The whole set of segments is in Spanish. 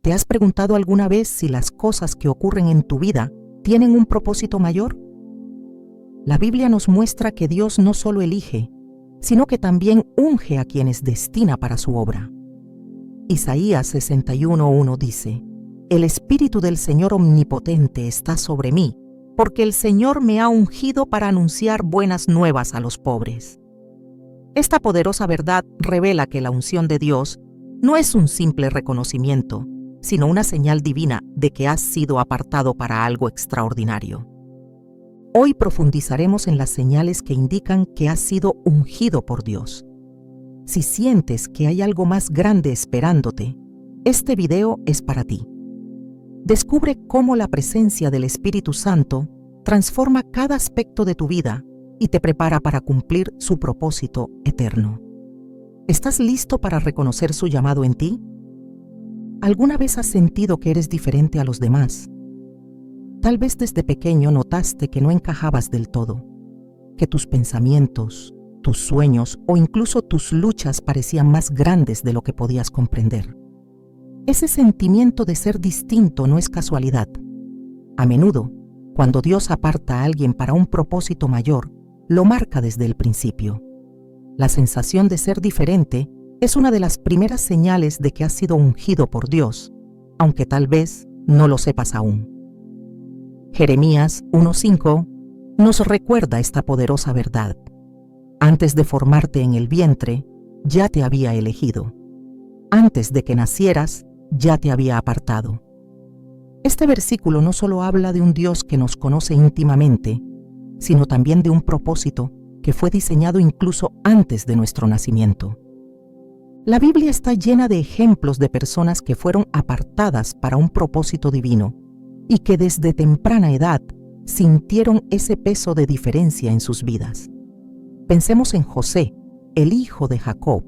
¿Te has preguntado alguna vez si las cosas que ocurren en tu vida tienen un propósito mayor? La Biblia nos muestra que Dios no solo elige, sino que también unge a quienes destina para su obra. Isaías 61:1 dice: El Espíritu del Señor Omnipotente está sobre mí, porque el Señor me ha ungido para anunciar buenas nuevas a los pobres. Esta poderosa verdad revela que la unción de Dios no es un simple reconocimiento, sino una señal divina de que has sido apartado para algo extraordinario. Hoy profundizaremos en las señales que indican que has sido ungido por Dios. Si sientes que hay algo más grande esperándote, este video es para ti. Descubre cómo la presencia del Espíritu Santo transforma cada aspecto de tu vida y te prepara para cumplir su propósito eterno. ¿Estás listo para reconocer su llamado en ti? ¿Alguna vez has sentido que eres diferente a los demás? Tal vez desde pequeño notaste que no encajabas del todo, que tus pensamientos, tus sueños o incluso tus luchas parecían más grandes de lo que podías comprender. Ese sentimiento de ser distinto no es casualidad. A menudo, cuando Dios aparta a alguien para un propósito mayor, lo marca desde el principio. La sensación de ser diferente es una de las primeras señales de que has sido ungido por Dios, aunque tal vez no lo sepas aún. Jeremías 1:5 nos recuerda esta poderosa verdad. Antes de formarte en el vientre, ya te había elegido. Antes de que nacieras, ya te había apartado. Este versículo no solo habla de un Dios que nos conoce íntimamente, sino también de un propósito que fue diseñado incluso antes de nuestro nacimiento. La Biblia está llena de ejemplos de personas que fueron apartadas para un propósito divino y que desde temprana edad sintieron ese peso de diferencia en sus vidas. Pensemos en José, el hijo de Jacob.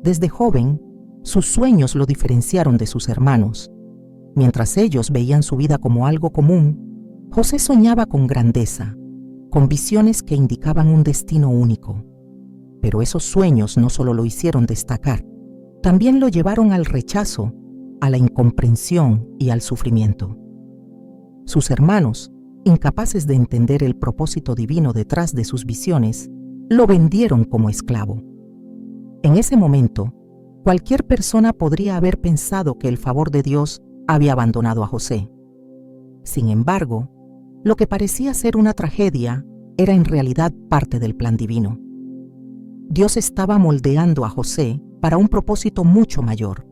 Desde joven, sus sueños lo diferenciaron de sus hermanos. Mientras ellos veían su vida como algo común, José soñaba con grandeza, con visiones que indicaban un destino único. Pero esos sueños no solo lo hicieron destacar, también lo llevaron al rechazo, a la incomprensión y al sufrimiento. Sus hermanos, incapaces de entender el propósito divino detrás de sus visiones, lo vendieron como esclavo. En ese momento, cualquier persona podría haber pensado que el favor de Dios había abandonado a José. Sin embargo, lo que parecía ser una tragedia era en realidad parte del plan divino. Dios estaba moldeando a José para un propósito mucho mayor: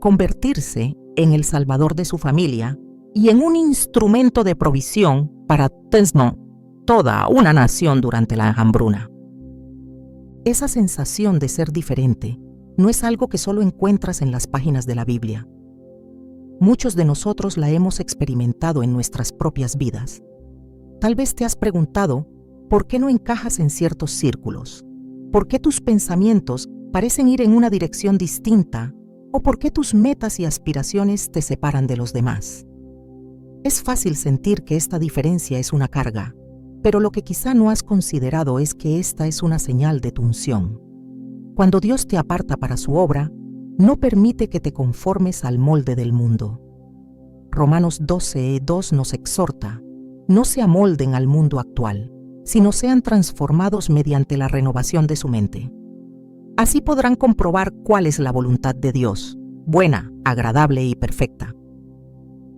convertirse en el salvador de su familia y en un instrumento de provisión para toda una nación durante la hambruna. Esa sensación de ser diferente no es algo que solo encuentras en las páginas de la Biblia. Muchos de nosotros la hemos experimentado en nuestras propias vidas. Tal vez te has preguntado por qué no encajas en ciertos círculos, por qué tus pensamientos parecen ir en una dirección distinta o por qué tus metas y aspiraciones te separan de los demás. Es fácil sentir que esta diferencia es una carga, pero lo que quizá no has considerado es que esta es una señal de tu unción. Cuando Dios te aparta para su obra, no permite que te conformes al molde del mundo. Romanos 12:2 nos exhorta: no se amolden al mundo actual, sino sean transformados mediante la renovación de su mente. Así podrán comprobar cuál es la voluntad de Dios, buena, agradable y perfecta.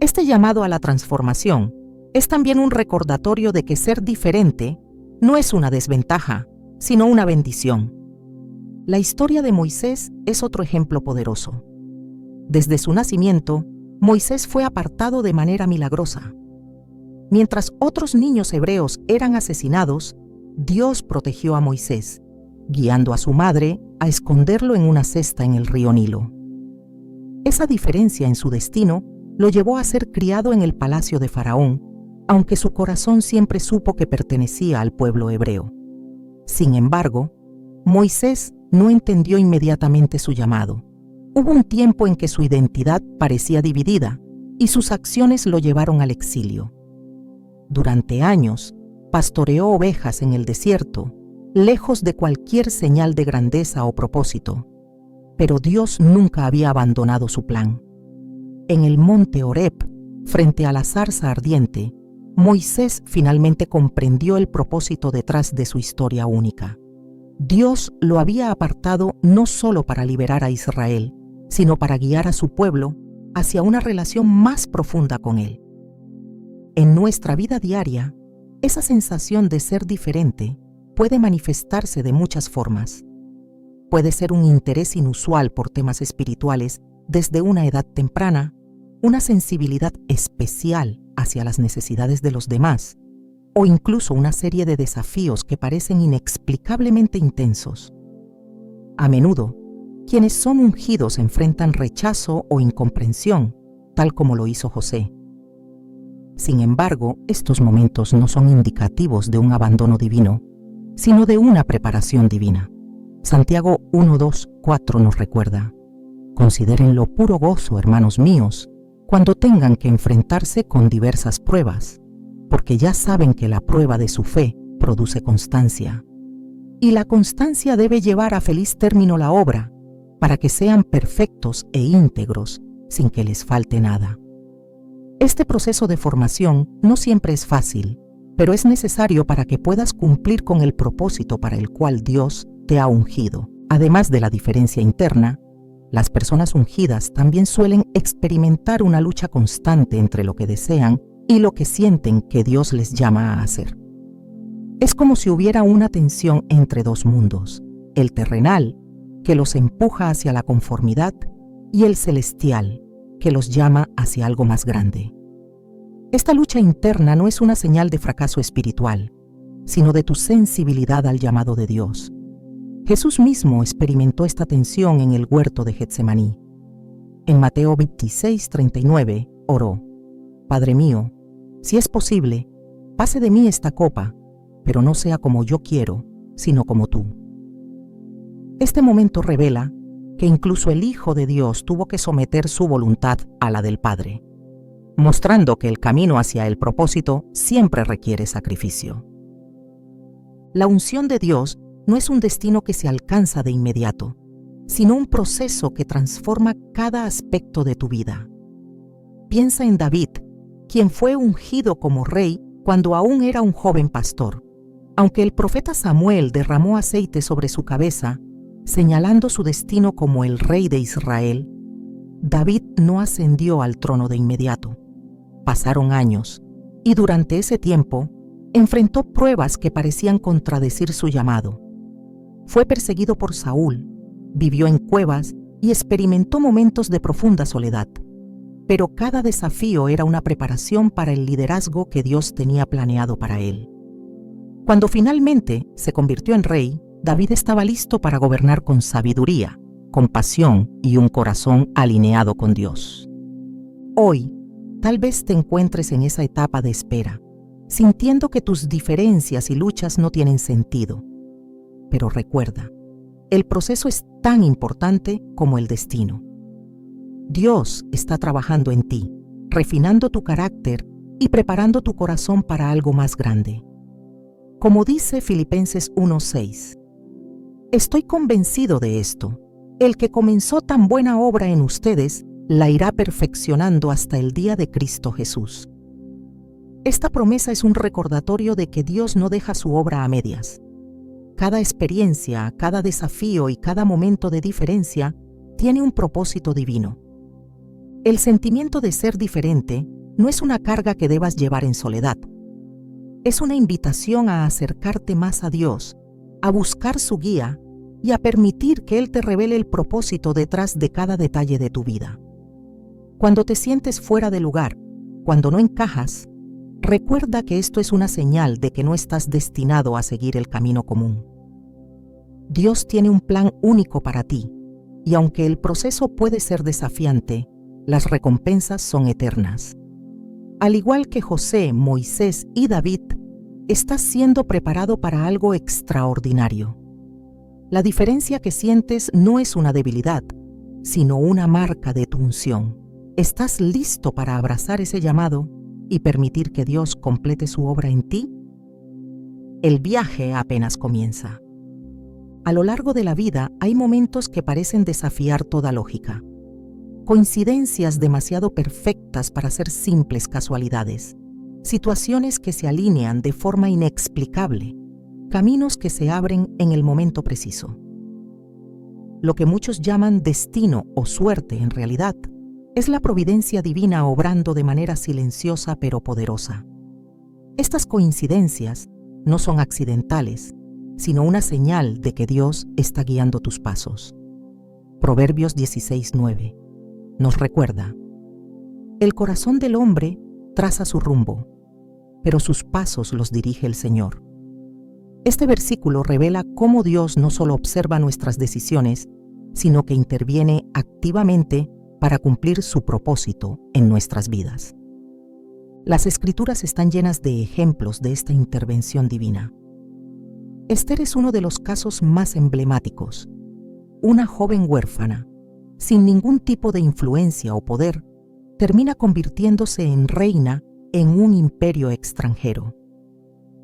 Este llamado a la transformación es también un recordatorio de que ser diferente no es una desventaja, sino una bendición. La historia de Moisés es otro ejemplo poderoso. Desde su nacimiento, Moisés fue apartado de manera milagrosa. Mientras otros niños hebreos eran asesinados, Dios protegió a Moisés, guiando a su madre a esconderlo en una cesta en el río Nilo. Esa diferencia en su destino lo llevó a ser criado en el palacio de Faraón, aunque su corazón siempre supo que pertenecía al pueblo hebreo. Sin embargo, Moisés no entendió inmediatamente su llamado. Hubo un tiempo en que su identidad parecía dividida y sus acciones lo llevaron al exilio. Durante años, pastoreó ovejas en el desierto, lejos de cualquier señal de grandeza o propósito. Pero Dios nunca había abandonado su plan. En el monte Horeb, frente a la zarza ardiente, Moisés finalmente comprendió el propósito detrás de su historia única. Dios lo había apartado no solo para liberar a Israel, sino para guiar a su pueblo hacia una relación más profunda con Él. En nuestra vida diaria, esa sensación de ser diferente puede manifestarse de muchas formas. Puede ser un interés inusual por temas espirituales desde una edad temprana, una sensibilidad especial hacia las necesidades de los demás, o incluso una serie de desafíos que parecen inexplicablemente intensos. A menudo, quienes son ungidos enfrentan rechazo o incomprensión, tal como lo hizo José. Sin embargo, estos momentos no son indicativos de un abandono divino, sino de una preparación divina. Santiago 1:2-4 nos recuerda: considérenlo puro gozo, hermanos míos, cuando tengan que enfrentarse con diversas pruebas, porque ya saben que la prueba de su fe produce constancia. Y la constancia debe llevar a feliz término la obra, para que sean perfectos e íntegros, sin que les falte nada. Este proceso de formación no siempre es fácil, pero es necesario para que puedas cumplir con el propósito para el cual Dios te ha ungido. Además de la diferencia interna, las personas ungidas también suelen experimentar una lucha constante entre lo que desean y lo que sienten que Dios les llama a hacer. Es como si hubiera una tensión entre dos mundos: el terrenal, que los empuja hacia la conformidad, y el celestial, que los llama hacia algo más grande. Esta lucha interna no es una señal de fracaso espiritual, sino de tu sensibilidad al llamado de Dios. Jesús mismo experimentó esta tensión en el huerto de Getsemaní. En Mateo 26:39 oró: Padre mío, si es posible, pase de mí esta copa, pero no sea como yo quiero, sino como tú. Este momento revela que incluso el Hijo de Dios tuvo que someter su voluntad a la del Padre, mostrando que el camino hacia el propósito siempre requiere sacrificio. La unción de Dios no es un destino que se alcanza de inmediato, sino un proceso que transforma cada aspecto de tu vida. Piensa en David, quien fue ungido como rey cuando aún era un joven pastor. Aunque el profeta Samuel derramó aceite sobre su cabeza, señalando su destino como el rey de Israel, David no ascendió al trono de inmediato. Pasaron años, y durante ese tiempo enfrentó pruebas que parecían contradecir su llamado. Fue perseguido por Saúl, vivió en cuevas y experimentó momentos de profunda soledad. Pero cada desafío era una preparación para el liderazgo que Dios tenía planeado para él. Cuando finalmente se convirtió en rey, David estaba listo para gobernar con sabiduría, compasión y un corazón alineado con Dios. Hoy, tal vez te encuentres en esa etapa de espera, sintiendo que tus diferencias y luchas no tienen sentido. Pero recuerda, el proceso es tan importante como el destino. Dios está trabajando en ti, refinando tu carácter y preparando tu corazón para algo más grande. Como dice Filipenses 1:6, estoy convencido de esto: el que comenzó tan buena obra en ustedes la irá perfeccionando hasta el día de Cristo Jesús. Esta promesa es un recordatorio de que Dios no deja su obra a medias. Cada experiencia, cada desafío y cada momento de diferencia tiene un propósito divino. El sentimiento de ser diferente no es una carga que debas llevar en soledad. Es una invitación a acercarte más a Dios, a buscar su guía y a permitir que Él te revele el propósito detrás de cada detalle de tu vida. Cuando te sientes fuera de lugar, cuando no encajas, recuerda que esto es una señal de que no estás destinado a seguir el camino común. Dios tiene un plan único para ti, y aunque el proceso puede ser desafiante, las recompensas son eternas. Al igual que José, Moisés y David, estás siendo preparado para algo extraordinario. La diferencia que sientes no es una debilidad, sino una marca de tu unción. ¿Estás listo para abrazar ese llamado y permitir que Dios complete su obra en ti? El viaje apenas comienza. A lo largo de la vida hay momentos que parecen desafiar toda lógica. coincidencias demasiado perfectas para ser simples casualidades, situaciones que se alinean de forma inexplicable, caminos que se abren en el momento preciso. Lo que muchos llaman destino o suerte en realidad es la providencia divina obrando de manera silenciosa pero poderosa. Estas coincidencias no son accidentales, sino una señal de que Dios está guiando tus pasos. Proverbios 16:9 nos recuerda: el corazón del hombre traza su rumbo, pero sus pasos los dirige el Señor. Este versículo revela cómo Dios no solo observa nuestras decisiones, sino que interviene activamente para cumplir su propósito en nuestras vidas. Las Escrituras están llenas de ejemplos de esta intervención divina. Esther es uno de los casos más emblemáticos. Una joven huérfana, sin ningún tipo de influencia o poder, termina convirtiéndose en reina en un imperio extranjero.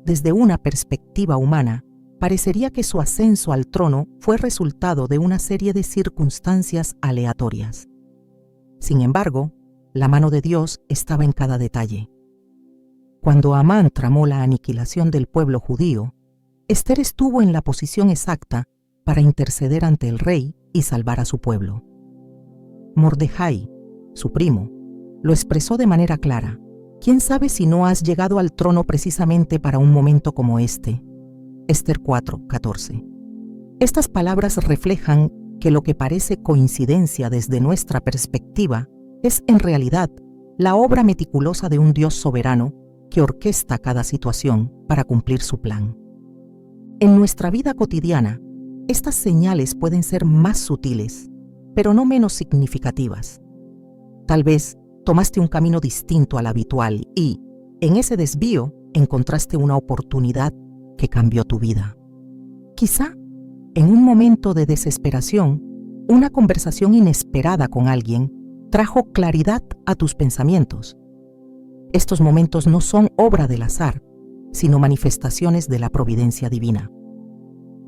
Desde una perspectiva humana, parecería que su ascenso al trono fue resultado de una serie de circunstancias aleatorias. Sin embargo, la mano de Dios estaba en cada detalle. Cuando Amán tramó la aniquilación del pueblo judío, Esther estuvo en la posición exacta para interceder ante el rey y salvar a su pueblo. Mordejai, su primo, lo expresó de manera clara: ¿quién sabe si no has llegado al trono precisamente para un momento como este? Esther 4:14. Estas palabras reflejan que lo que parece coincidencia desde nuestra perspectiva es en realidad la obra meticulosa de un Dios soberano que orquesta cada situación para cumplir su plan. En nuestra vida cotidiana, estas señales pueden ser más sutiles, pero no menos significativas. Tal vez tomaste un camino distinto al habitual y, en ese desvío, encontraste una oportunidad que cambió tu vida. Quizá, en un momento de desesperación, una conversación inesperada con alguien trajo claridad a tus pensamientos. Estos momentos no son obra del azar, sino manifestaciones de la providencia divina.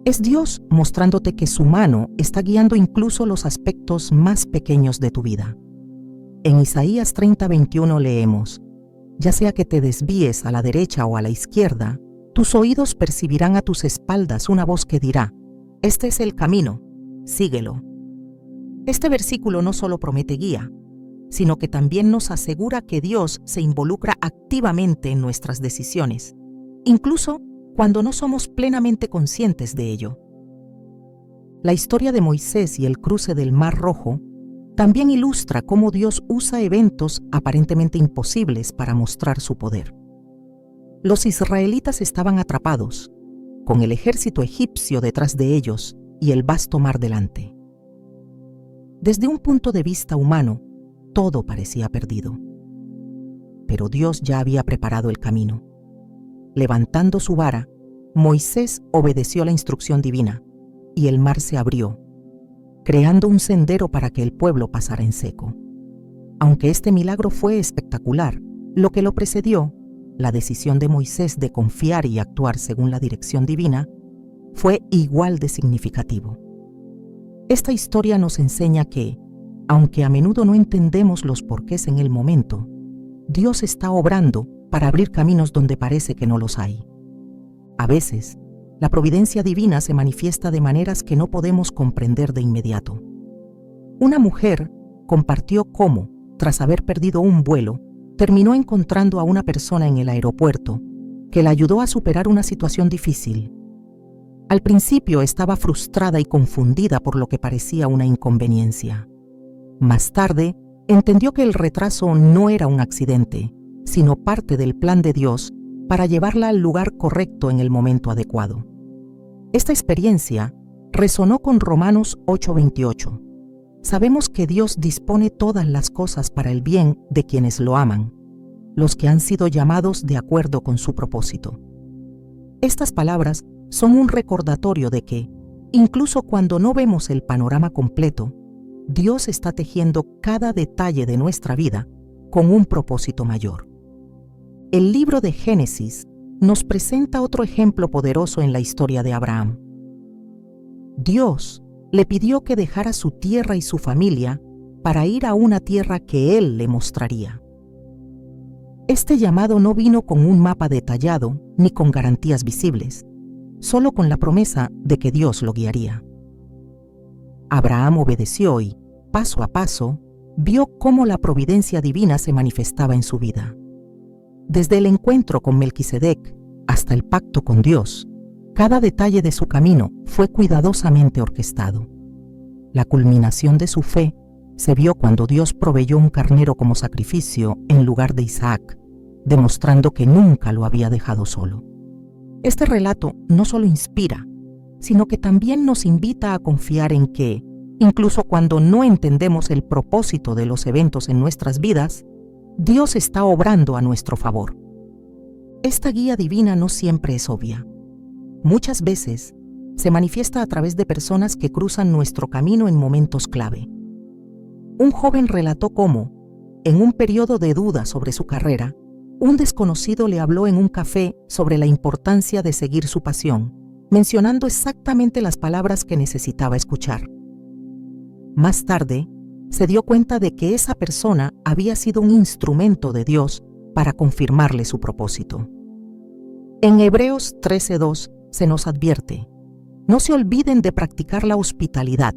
Es Dios mostrándote que su mano está guiando incluso los aspectos más pequeños de tu vida. En Isaías 30:21 leemos: ya sea que te desvíes a la derecha o a la izquierda, tus oídos percibirán a tus espaldas una voz que dirá: este es el camino, síguelo. Este versículo no solo promete guía, sino que también nos asegura que Dios se involucra activamente en nuestras decisiones, incluso cuando no somos plenamente conscientes de ello. La historia de Moisés y el cruce del Mar Rojo también ilustra cómo Dios usa eventos aparentemente imposibles para mostrar su poder. Los israelitas estaban atrapados, con el ejército egipcio detrás de ellos y el vasto mar delante. Desde un punto de vista humano, todo parecía perdido. Pero Dios ya había preparado el camino. Levantando su vara, Moisés obedeció la instrucción divina, y el mar se abrió, creando un sendero para que el pueblo pasara en seco. Aunque este milagro fue espectacular, lo que lo precedió, la decisión de Moisés de confiar y actuar según la dirección divina, fue igual de significativo. Esta historia nos enseña que, aunque a menudo no entendemos los porqués en el momento, Dios está obrando para abrir caminos donde parece que no los hay. A veces, la providencia divina se manifiesta de maneras que no podemos comprender de inmediato. Una mujer compartió cómo, tras haber perdido un vuelo, terminó encontrando a una persona en el aeropuerto que la ayudó a superar una situación difícil. Al principio estaba frustrada y confundida por lo que parecía una inconveniencia. Más tarde, entendió que el retraso no era un accidente, sino parte del plan de Dios para llevarla al lugar correcto en el momento adecuado. Esta experiencia resonó con Romanos 8:28. Sabemos que Dios dispone todas las cosas para el bien de quienes lo aman, los que han sido llamados de acuerdo con su propósito. Estas palabras son un recordatorio de que, incluso cuando no vemos el panorama completo, Dios está tejiendo cada detalle de nuestra vida con un propósito mayor. El libro de Génesis nos presenta otro ejemplo poderoso en la historia de Abraham. Dios le pidió que dejara su tierra y su familia para ir a una tierra que Él le mostraría. Este llamado no vino con un mapa detallado ni con garantías visibles, solo con la promesa de que Dios lo guiaría. Abraham obedeció y, paso a paso, vio cómo la providencia divina se manifestaba en su vida. Desde el encuentro con Melquisedec hasta el pacto con Dios, cada detalle de su camino fue cuidadosamente orquestado. La culminación de su fe se vio cuando Dios proveyó un carnero como sacrificio en lugar de Isaac, demostrando que nunca lo había dejado solo. Este relato no solo inspira, sino que también nos invita a confiar en que, incluso cuando no entendemos el propósito de los eventos en nuestras vidas, Dios está obrando a nuestro favor. Esta guía divina no siempre es obvia. Muchas veces se manifiesta a través de personas que cruzan nuestro camino en momentos clave. Un joven relató cómo, en un periodo de duda sobre su carrera, un desconocido le habló en un café sobre la importancia de seguir su pasión, mencionando exactamente las palabras que necesitaba escuchar. Más tarde, se dio cuenta de que esa persona había sido un instrumento de Dios para confirmarle su propósito. En Hebreos 13:2 se nos advierte: no se olviden de practicar la hospitalidad,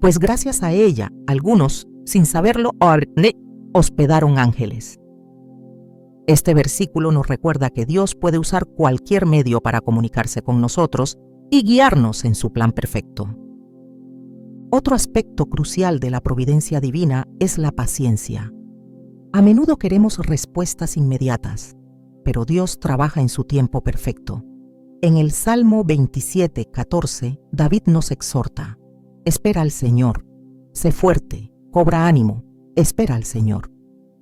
pues gracias a ella, algunos, sin saberlo, hospedaron ángeles. Este versículo nos recuerda que Dios puede usar cualquier medio para comunicarse con nosotros y guiarnos en su plan perfecto. Otro aspecto crucial de la providencia divina es la paciencia. A menudo queremos respuestas inmediatas, pero Dios trabaja en su tiempo perfecto. En el Salmo 27:14, David nos exhorta: espera al Señor, sé fuerte, cobra ánimo, espera al Señor.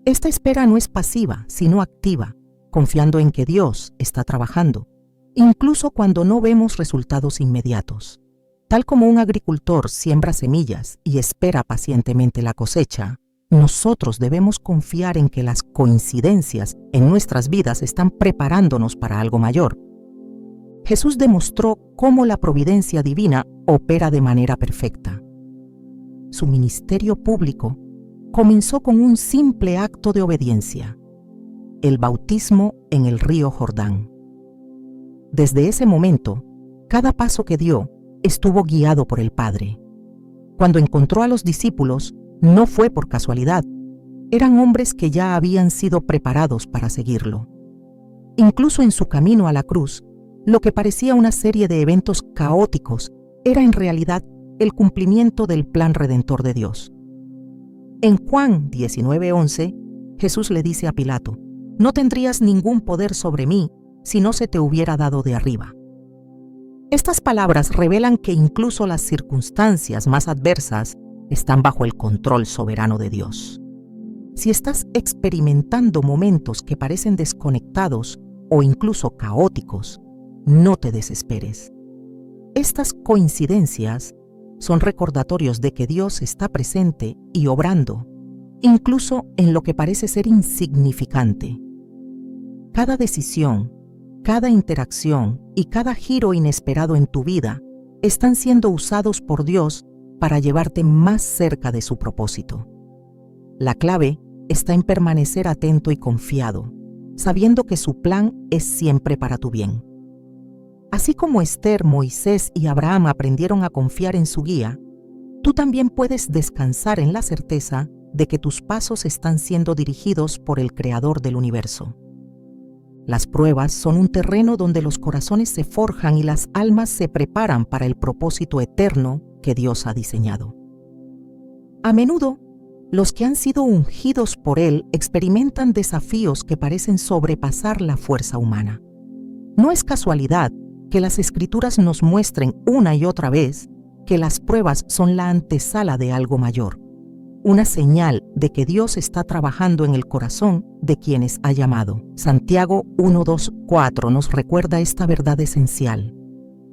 Esta espera no es pasiva, sino activa, confiando en que Dios está trabajando, incluso cuando no vemos resultados inmediatos. Tal como un agricultor siembra semillas y espera pacientemente la cosecha, nosotros debemos confiar en que las coincidencias en nuestras vidas están preparándonos para algo mayor. Jesús demostró cómo la providencia divina opera de manera perfecta. Su ministerio público comenzó con un simple acto de obediencia: el bautismo en el río Jordán. Desde ese momento, cada paso que dio estuvo guiado por el Padre. Cuando encontró a los discípulos, no fue por casualidad. Eran hombres que ya habían sido preparados para seguirlo. Incluso en su camino a la cruz, lo que parecía una serie de eventos caóticos era en realidad el cumplimiento del plan redentor de Dios. En Juan 19:11, Jesús le dice a Pilato: no tendrías ningún poder sobre mí si no se te hubiera dado de arriba. Estas palabras revelan que incluso las circunstancias más adversas están bajo el control soberano de Dios. Si estás experimentando momentos que parecen desconectados o incluso caóticos, no te desesperes. Estas coincidencias son recordatorios de que Dios está presente y obrando, incluso en lo que parece ser insignificante. Cada decisión, cada interacción y cada giro inesperado en tu vida están siendo usados por Dios para llevarte más cerca de su propósito. La clave está en permanecer atento y confiado, sabiendo que su plan es siempre para tu bien. Así como Esther, Moisés y Abraham aprendieron a confiar en su guía, tú también puedes descansar en la certeza de que tus pasos están siendo dirigidos por el Creador del universo. Las pruebas son un terreno donde los corazones se forjan y las almas se preparan para el propósito eterno que Dios ha diseñado. A menudo, los que han sido ungidos por Él experimentan desafíos que parecen sobrepasar la fuerza humana. No es casualidad que las Escrituras nos muestren una y otra vez que las pruebas son la antesala de algo mayor, una señal de que Dios está trabajando en el corazón de quienes ha llamado. Santiago 1:2-4 nos recuerda esta verdad esencial.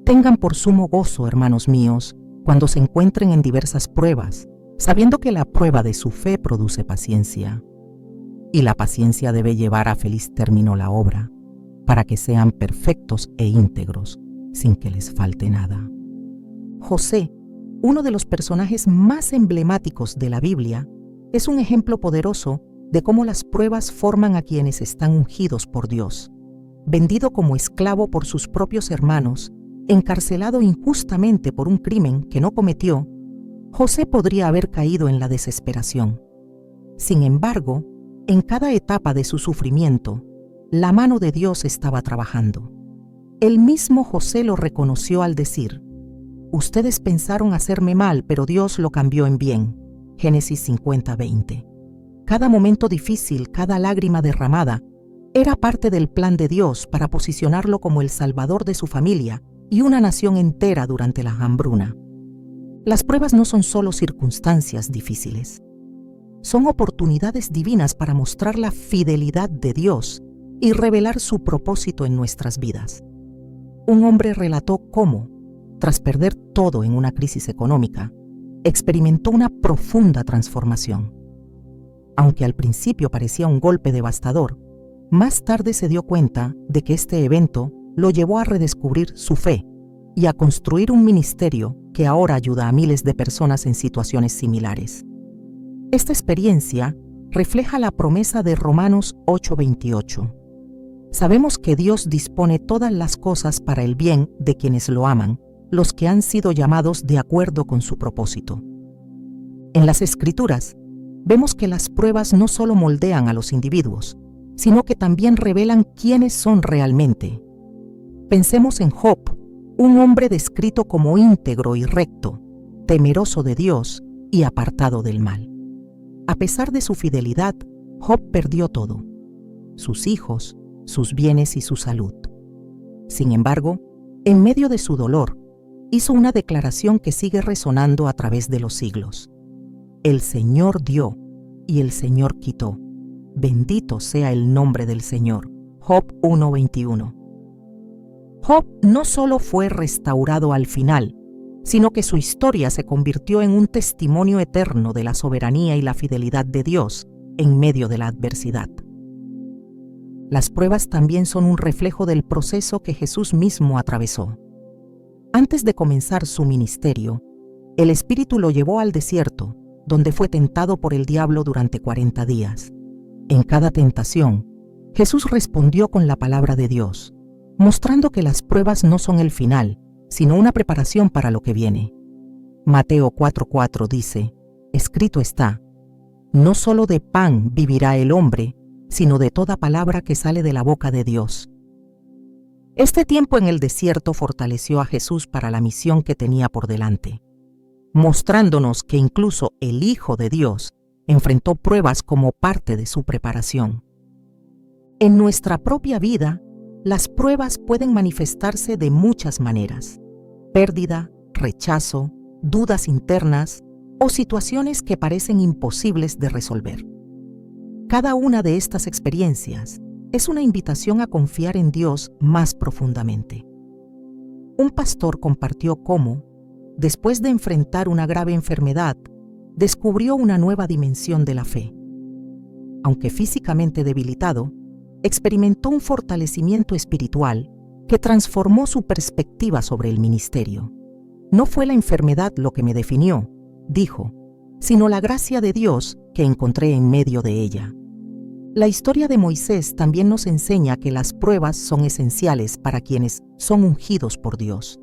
Tengan por sumo gozo, hermanos míos, cuando se encuentren en diversas pruebas, sabiendo que la prueba de su fe produce paciencia. Y la paciencia debe llevar a feliz término la obra, para que sean perfectos e íntegros, sin que les falte nada. José, uno de los personajes más emblemáticos de la Biblia, es un ejemplo poderoso de cómo las pruebas forman a quienes están ungidos por Dios. Vendido como esclavo por sus propios hermanos, encarcelado injustamente por un crimen que no cometió, José podría haber caído en la desesperación. Sin embargo, en cada etapa de su sufrimiento, la mano de Dios estaba trabajando. El mismo José lo reconoció al decir: «Ustedes pensaron hacerme mal, pero Dios lo cambió en bien». Génesis 50:20. Cada momento difícil, cada lágrima derramada, era parte del plan de Dios para posicionarlo como el salvador de su familia y una nación entera durante la hambruna. Las pruebas no son solo circunstancias difíciles. Son oportunidades divinas para mostrar la fidelidad de Dios y revelar su propósito en nuestras vidas. Un hombre relató cómo, tras perder todo en una crisis económica, experimentó una profunda transformación. Aunque al principio parecía un golpe devastador, más tarde se dio cuenta de que este evento lo llevó a redescubrir su fe y a construir un ministerio que ahora ayuda a miles de personas en situaciones similares. Esta experiencia refleja la promesa de Romanos 8:28. Sabemos que Dios dispone todas las cosas para el bien de quienes lo aman, los que han sido llamados de acuerdo con su propósito. En las Escrituras, vemos que las pruebas no solo moldean a los individuos, sino que también revelan quiénes son realmente. Pensemos en Job, un hombre descrito como íntegro y recto, temeroso de Dios y apartado del mal. A pesar de su fidelidad, Job perdió todo: sus hijos, sus bienes y su salud. Sin embargo, en medio de su dolor, hizo una declaración que sigue resonando a través de los siglos: «El Señor dio y el Señor quitó. Bendito sea el nombre del Señor». Job 1:21. Job no solo fue restaurado al final, sino que su historia se convirtió en un testimonio eterno de la soberanía y la fidelidad de Dios en medio de la adversidad. Las pruebas también son un reflejo del proceso que Jesús mismo atravesó. Antes de comenzar su ministerio, el Espíritu lo llevó al desierto, donde fue tentado por el diablo durante 40 días. En cada tentación, Jesús respondió con la palabra de Dios, mostrando que las pruebas no son el final, sino una preparación para lo que viene. Mateo 4:4 dice: «Escrito está, no solo de pan vivirá el hombre, sino de toda palabra que sale de la boca de Dios». Este tiempo en el desierto fortaleció a Jesús para la misión que tenía por delante, mostrándonos que incluso el Hijo de Dios enfrentó pruebas como parte de su preparación. En nuestra propia vida, las pruebas pueden manifestarse de muchas maneras: pérdida, rechazo, dudas internas o situaciones que parecen imposibles de resolver. Cada una de estas experiencias es una invitación a confiar en Dios más profundamente. Un pastor compartió cómo, después de enfrentar una grave enfermedad, descubrió una nueva dimensión de la fe. Aunque físicamente debilitado, experimentó un fortalecimiento espiritual que transformó su perspectiva sobre el ministerio. «No fue la enfermedad lo que me definió», dijo, «sino la gracia de Dios que encontré en medio de ella». La historia de Moisés también nos enseña que las pruebas son esenciales para quienes son ungidos por Dios.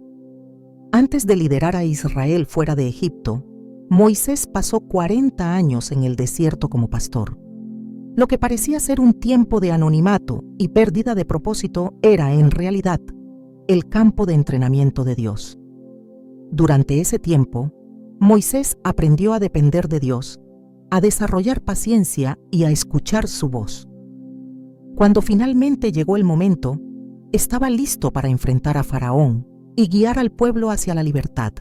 Antes de liderar a Israel fuera de Egipto, Moisés pasó 40 años en el desierto como pastor. Lo que parecía ser un tiempo de anonimato y pérdida de propósito era, en realidad, el campo de entrenamiento de Dios. Durante ese tiempo, Moisés aprendió a depender de Dios, a desarrollar paciencia y a escuchar su voz. Cuando finalmente llegó el momento, estaba listo para enfrentar a Faraón y guiar al pueblo hacia la libertad.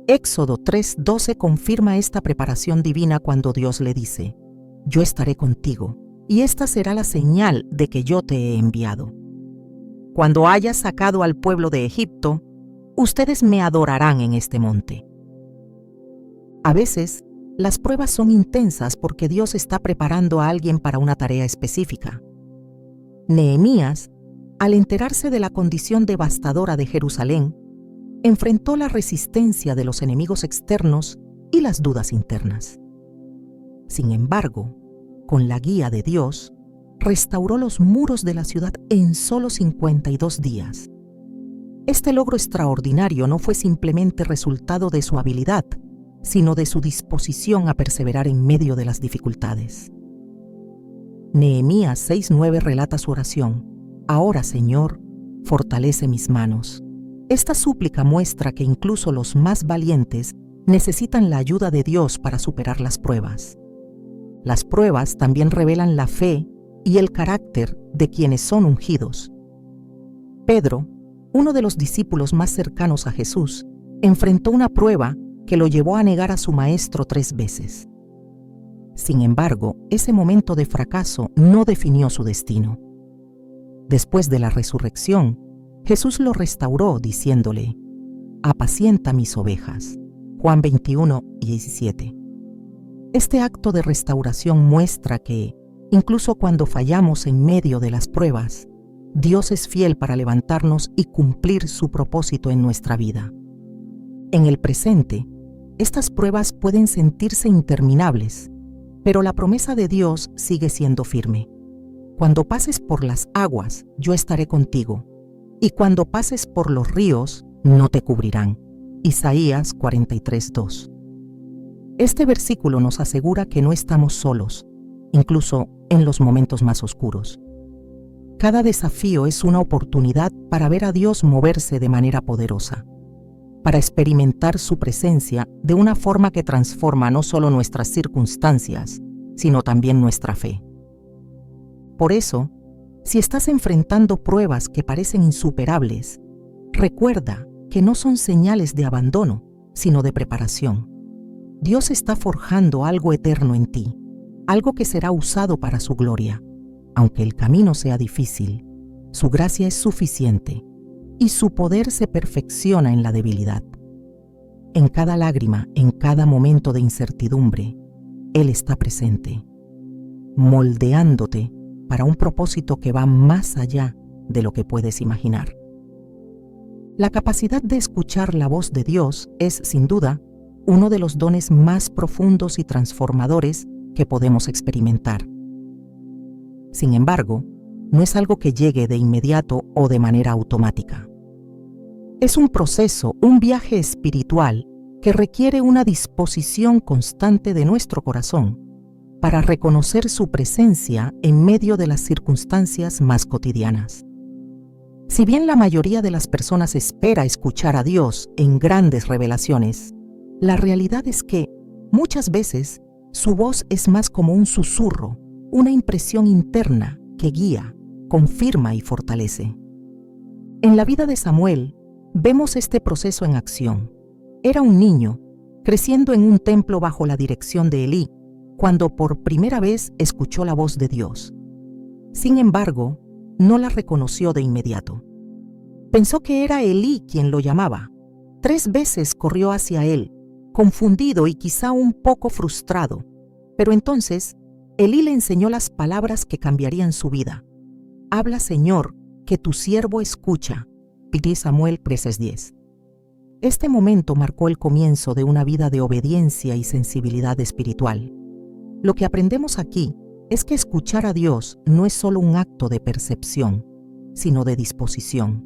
Éxodo 3:12 confirma esta preparación divina cuando Dios le dice: «Yo estaré contigo, y esta será la señal de que yo te he enviado. Cuando hayas sacado al pueblo de Egipto, ustedes me adorarán en este monte». A veces, las pruebas son intensas porque Dios está preparando a alguien para una tarea específica. Nehemías, al enterarse de la condición devastadora de Jerusalén, enfrentó la resistencia de los enemigos externos y las dudas internas. Sin embargo, con la guía de Dios, restauró los muros de la ciudad en solo 52 días. Este logro extraordinario no fue simplemente resultado de su habilidad, sino de su disposición a perseverar en medio de las dificultades. Nehemías 6:9 relata su oración: «Ahora, Señor, fortalece mis manos». Esta súplica muestra que incluso los más valientes necesitan la ayuda de Dios para superar las pruebas. Las pruebas también revelan la fe y el carácter de quienes son ungidos. Pedro, uno de los discípulos más cercanos a Jesús, enfrentó una prueba que lo llevó a negar a su maestro 3 veces. Sin embargo, ese momento de fracaso no definió su destino. Después de la resurrección, Jesús lo restauró diciéndole: «Apacienta mis ovejas». Juan 21:17. Este acto de restauración muestra que, incluso cuando fallamos en medio de las pruebas, Dios es fiel para levantarnos y cumplir su propósito en nuestra vida. En el presente, estas pruebas pueden sentirse interminables, pero la promesa de Dios sigue siendo firme. Cuando pases por las aguas, yo estaré contigo, y cuando pases por los ríos, no te cubrirán. Isaías 43:2. Este versículo nos asegura que no estamos solos, incluso en los momentos más oscuros. Cada desafío es una oportunidad para ver a Dios moverse de manera poderosa, para experimentar su presencia de una forma que transforma no solo nuestras circunstancias, sino también nuestra fe. Por eso, si estás enfrentando pruebas que parecen insuperables, recuerda que no son señales de abandono, sino de preparación. Dios está forjando algo eterno en ti, algo que será usado para su gloria. Aunque el camino sea difícil, su gracia es suficiente y su poder se perfecciona en la debilidad. En cada lágrima, en cada momento de incertidumbre, Él está presente, moldeándote para un propósito que va más allá de lo que puedes imaginar. La capacidad de escuchar la voz de Dios es, sin duda, uno de los dones más profundos y transformadores que podemos experimentar. Sin embargo, no es algo que llegue de inmediato o de manera automática. Es un proceso, un viaje espiritual que requiere una disposición constante de nuestro corazón para reconocer su presencia en medio de las circunstancias más cotidianas. Si bien la mayoría de las personas espera escuchar a Dios en grandes revelaciones, la realidad es que, muchas veces, su voz es más como un susurro, una impresión interna que guía, confirma y fortalece. En la vida de Samuel, vemos este proceso en acción. Era un niño, creciendo en un templo bajo la dirección de Elí, cuando por primera vez escuchó la voz de Dios. Sin embargo, no la reconoció de inmediato. Pensó que era Elí quien lo llamaba. 3 veces corrió hacia él, confundido y quizá un poco frustrado, pero entonces Elí le enseñó las palabras que cambiarían su vida. «Habla, Señor, que tu siervo escucha». 1 Samuel 3:10. Este momento marcó el comienzo de una vida de obediencia y sensibilidad espiritual. Lo que aprendemos aquí es que escuchar a Dios no es solo un acto de percepción, sino de disposición.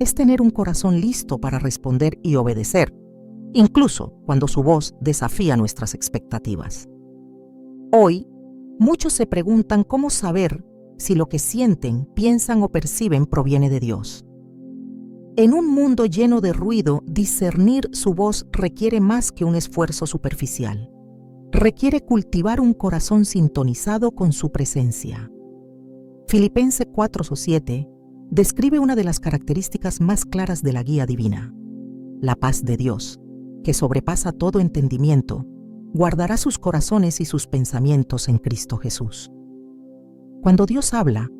Es tener un corazón listo para responder y obedecer, incluso cuando su voz desafía nuestras expectativas. Hoy, muchos se preguntan cómo saber si lo que sienten, piensan o perciben proviene de Dios. En un mundo lleno de ruido, discernir su voz requiere más que un esfuerzo superficial. Requiere cultivar un corazón sintonizado con su presencia. Filipenses 4:7 describe una de las características más claras de la guía divina: la paz de Dios, que sobrepasa todo entendimiento, guardará sus corazones y sus pensamientos en Cristo Jesús. Cuando Dios habla,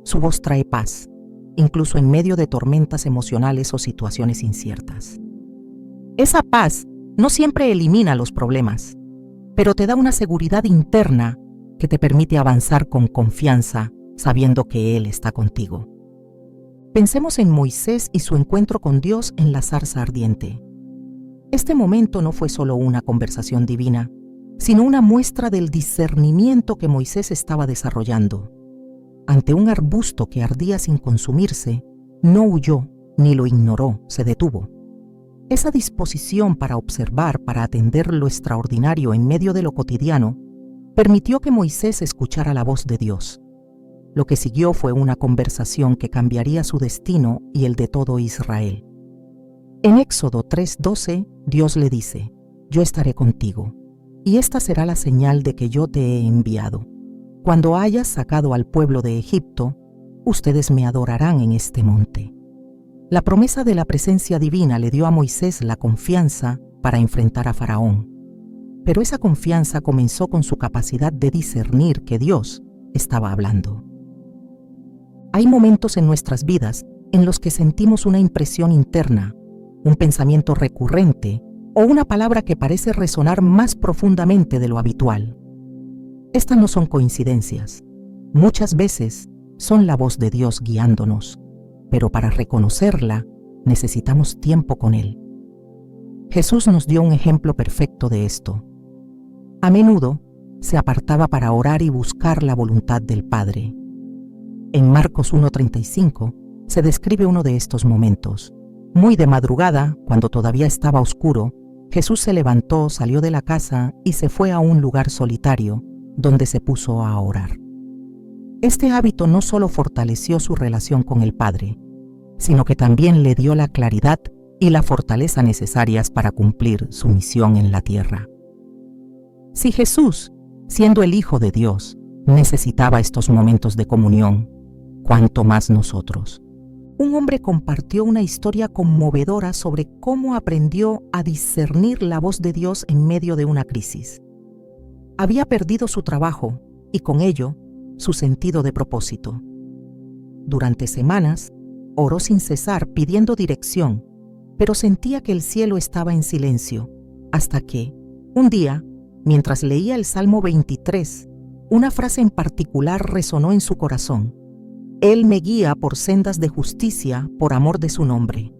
su voz trae paz, incluso en medio de tormentas emocionales o situaciones inciertas. Esa paz no siempre elimina los problemas, pero te da una seguridad interna que te permite avanzar con confianza, sabiendo que Él está contigo. Pensemos en Moisés y su encuentro con Dios en la zarza ardiente. Este momento no fue solo una conversación divina, sino una muestra del discernimiento que Moisés estaba desarrollando. Ante un arbusto que ardía sin consumirse, no huyó ni lo ignoró, se detuvo. Esa disposición para observar, para atender lo extraordinario en medio de lo cotidiano, permitió que Moisés escuchara la voz de Dios. Lo que siguió fue una conversación que cambiaría su destino y el de todo Israel. En Éxodo 3:12, Dios le dice: «Yo estaré contigo, y esta será la señal de que yo te he enviado. Cuando hayas sacado al pueblo de Egipto, ustedes me adorarán en este monte». La promesa de la presencia divina le dio a Moisés la confianza para enfrentar a Faraón. Pero esa confianza comenzó con su capacidad de discernir que Dios estaba hablando. Hay momentos en nuestras vidas en los que sentimos una impresión interna, un pensamiento recurrente o una palabra que parece resonar más profundamente de lo habitual. Estas no son coincidencias. Muchas veces son la voz de Dios guiándonos, pero para reconocerla necesitamos tiempo con Él. Jesús nos dio un ejemplo perfecto de esto. A menudo se apartaba para orar y buscar la voluntad del Padre. En Marcos 1:35 se describe uno de estos momentos. Muy de madrugada, cuando todavía estaba oscuro, Jesús se levantó, salió de la casa y se fue a un lugar solitario, donde se puso a orar. Este hábito no solo fortaleció su relación con el Padre, sino que también le dio la claridad y la fortaleza necesarias para cumplir su misión en la tierra. Si Jesús, siendo el Hijo de Dios, necesitaba estos momentos de comunión, ¿cuánto más nosotros? Un hombre compartió una historia conmovedora sobre cómo aprendió a discernir la voz de Dios en medio de una crisis. Había perdido su trabajo y con ello su sentido de propósito. Durante semanas oró sin cesar pidiendo dirección, pero sentía que el cielo estaba en silencio, hasta que, un día, mientras leía el Salmo 23, una frase en particular resonó en su corazón: «Él me guía por sendas de justicia por amor de su nombre».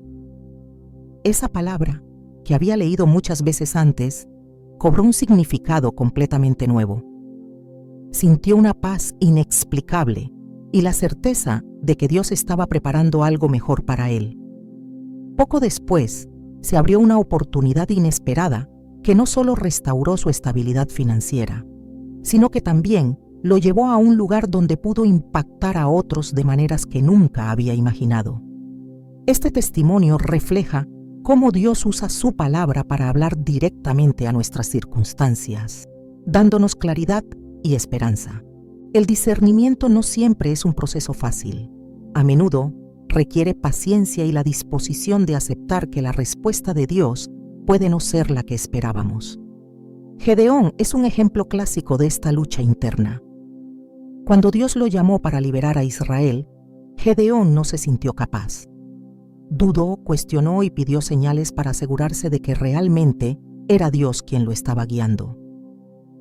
Esa palabra, que había leído muchas veces antes, cobró un significado completamente nuevo. Sintió una paz inexplicable y la certeza de que Dios estaba preparando algo mejor para él. Poco después, se abrió una oportunidad inesperada que no solo restauró su estabilidad financiera, sino que también lo llevó a un lugar donde pudo impactar a otros de maneras que nunca había imaginado. Este testimonio refleja cómo Dios usa su palabra para hablar directamente a nuestras circunstancias, dándonos claridad y esperanza. El discernimiento no siempre es un proceso fácil. A menudo requiere paciencia y la disposición de aceptar que la respuesta de Dios puede no ser la que esperábamos. Gedeón es un ejemplo clásico de esta lucha interna. Cuando Dios lo llamó para liberar a Israel, Gedeón no se sintió capaz. Dudó, cuestionó y pidió señales para asegurarse de que realmente era Dios quien lo estaba guiando.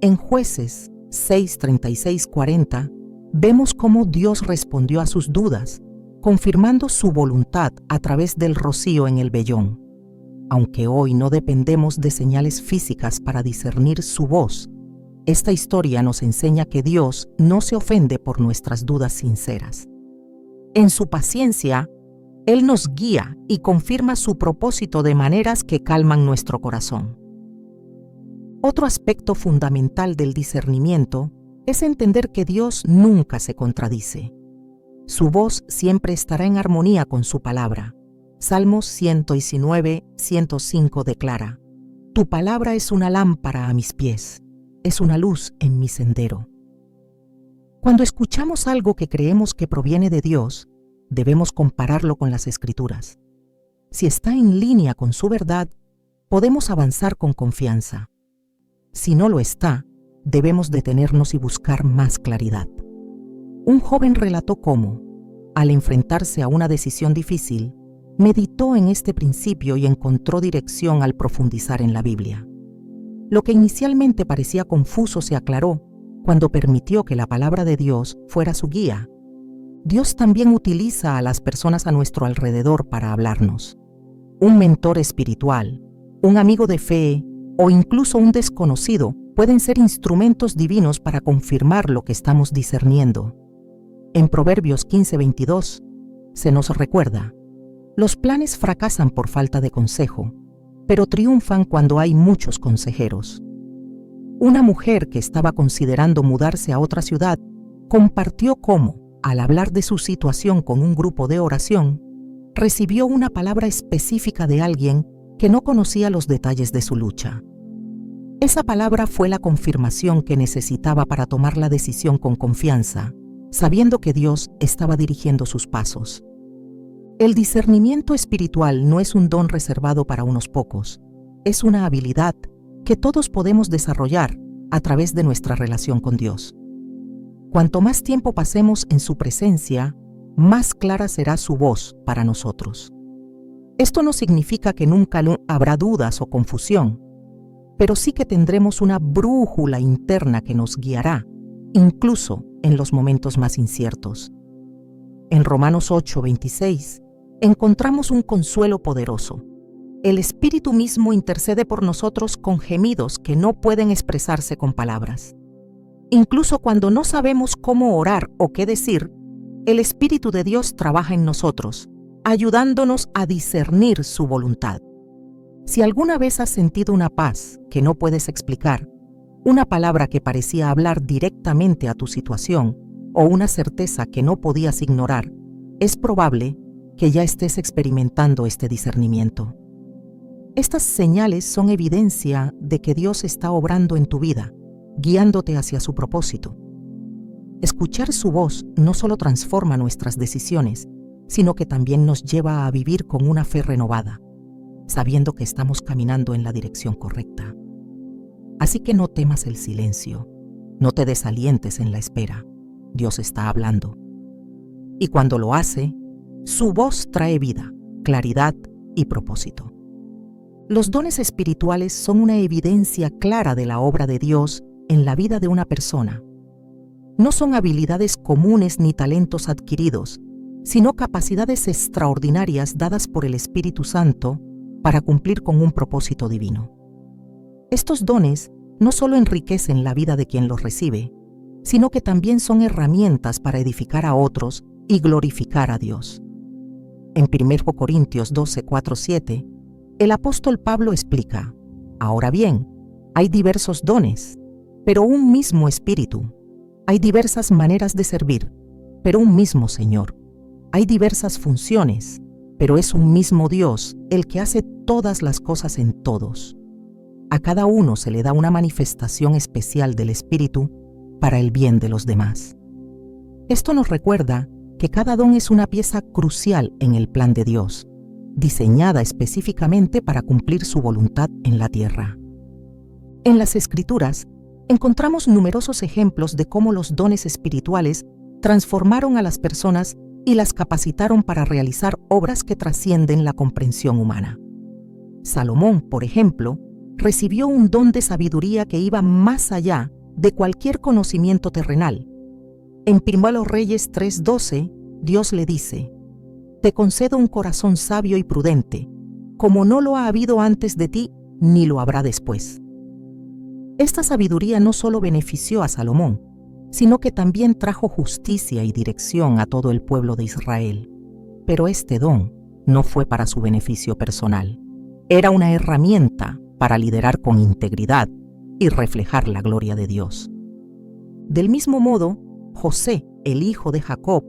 En Jueces 6:36-40 vemos cómo Dios respondió a sus dudas, confirmando su voluntad a través del rocío en el vellón. Aunque hoy no dependemos de señales físicas para discernir su voz, esta historia nos enseña que Dios no se ofende por nuestras dudas sinceras. En su paciencia, Él nos guía y confirma su propósito de maneras que calman nuestro corazón. Otro aspecto fundamental del discernimiento es entender que Dios nunca se contradice. Su voz siempre estará en armonía con su palabra. Salmos 119:105 declara: «Tu palabra es una lámpara a mis pies, es una luz en mi sendero». Cuando escuchamos algo que creemos que proviene de Dios, debemos compararlo con las Escrituras. Si está en línea con su verdad, podemos avanzar con confianza. Si no lo está, debemos detenernos y buscar más claridad. Un joven relató cómo, al enfrentarse a una decisión difícil, meditó en este principio y encontró dirección al profundizar en la Biblia. Lo que inicialmente parecía confuso se aclaró cuando permitió que la palabra de Dios fuera su guía. Dios también utiliza a las personas a nuestro alrededor para hablarnos. Un mentor espiritual, un amigo de fe o incluso un desconocido pueden ser instrumentos divinos para confirmar lo que estamos discerniendo. En Proverbios 15:22 se nos recuerda: los planes fracasan por falta de consejo, pero triunfan cuando hay muchos consejeros. Una mujer que estaba considerando mudarse a otra ciudad compartió cómo, al hablar de su situación con un grupo de oración, recibió una palabra específica de alguien que no conocía los detalles de su lucha. Esa palabra fue la confirmación que necesitaba para tomar la decisión con confianza, sabiendo que Dios estaba dirigiendo sus pasos. El discernimiento espiritual no es un don reservado para unos pocos, es una habilidad que todos podemos desarrollar a través de nuestra relación con Dios. Cuanto más tiempo pasemos en su presencia, más clara será su voz para nosotros. Esto no significa que nunca habrá dudas o confusión, pero sí que tendremos una brújula interna que nos guiará, incluso en los momentos más inciertos. En Romanos 8:26 encontramos un consuelo poderoso. El Espíritu mismo intercede por nosotros con gemidos que no pueden expresarse con palabras. Incluso cuando no sabemos cómo orar o qué decir, el Espíritu de Dios trabaja en nosotros, ayudándonos a discernir su voluntad. Si alguna vez has sentido una paz que no puedes explicar, una palabra que parecía hablar directamente a tu situación o una certeza que no podías ignorar, es probable que ya estés experimentando este discernimiento. Estas señales son evidencia de que Dios está obrando en tu vida, guiándote hacia su propósito. Escuchar su voz no solo transforma nuestras decisiones, sino que también nos lleva a vivir con una fe renovada, sabiendo que estamos caminando en la dirección correcta. Así que no temas el silencio, no te desalientes en la espera. Dios está hablando. Y cuando lo hace, su voz trae vida, claridad y propósito. Los dones espirituales son una evidencia clara de la obra de Dios en la vida de una persona. No son habilidades comunes ni talentos adquiridos, sino capacidades extraordinarias dadas por el Espíritu Santo para cumplir con un propósito divino. Estos dones no solo enriquecen la vida de quien los recibe, sino que también son herramientas para edificar a otros y glorificar a Dios. En 1 Corintios 12:4-7, el apóstol Pablo explica: ahora bien, hay diversos dones, pero un mismo Espíritu. Hay diversas maneras de servir, pero un mismo Señor. Hay diversas funciones, pero es un mismo Dios el que hace todas las cosas en todos. A cada uno se le da una manifestación especial del Espíritu para el bien de los demás. Esto nos recuerda que cada don es una pieza crucial en el plan de Dios, diseñada específicamente para cumplir su voluntad en la tierra. En las Escrituras encontramos numerosos ejemplos de cómo los dones espirituales transformaron a las personas y las capacitaron para realizar obras que trascienden la comprensión humana. Salomón, por ejemplo, recibió un don de sabiduría que iba más allá de cualquier conocimiento terrenal. En 1 Reyes 3:12, Dios le dice: «Te concedo un corazón sabio y prudente, como no lo ha habido antes de ti, ni lo habrá después». Esta sabiduría no solo benefició a Salomón, sino que también trajo justicia y dirección a todo el pueblo de Israel. Pero este don no fue para su beneficio personal. Era una herramienta para liderar con integridad y reflejar la gloria de Dios. Del mismo modo, José, el hijo de Jacob,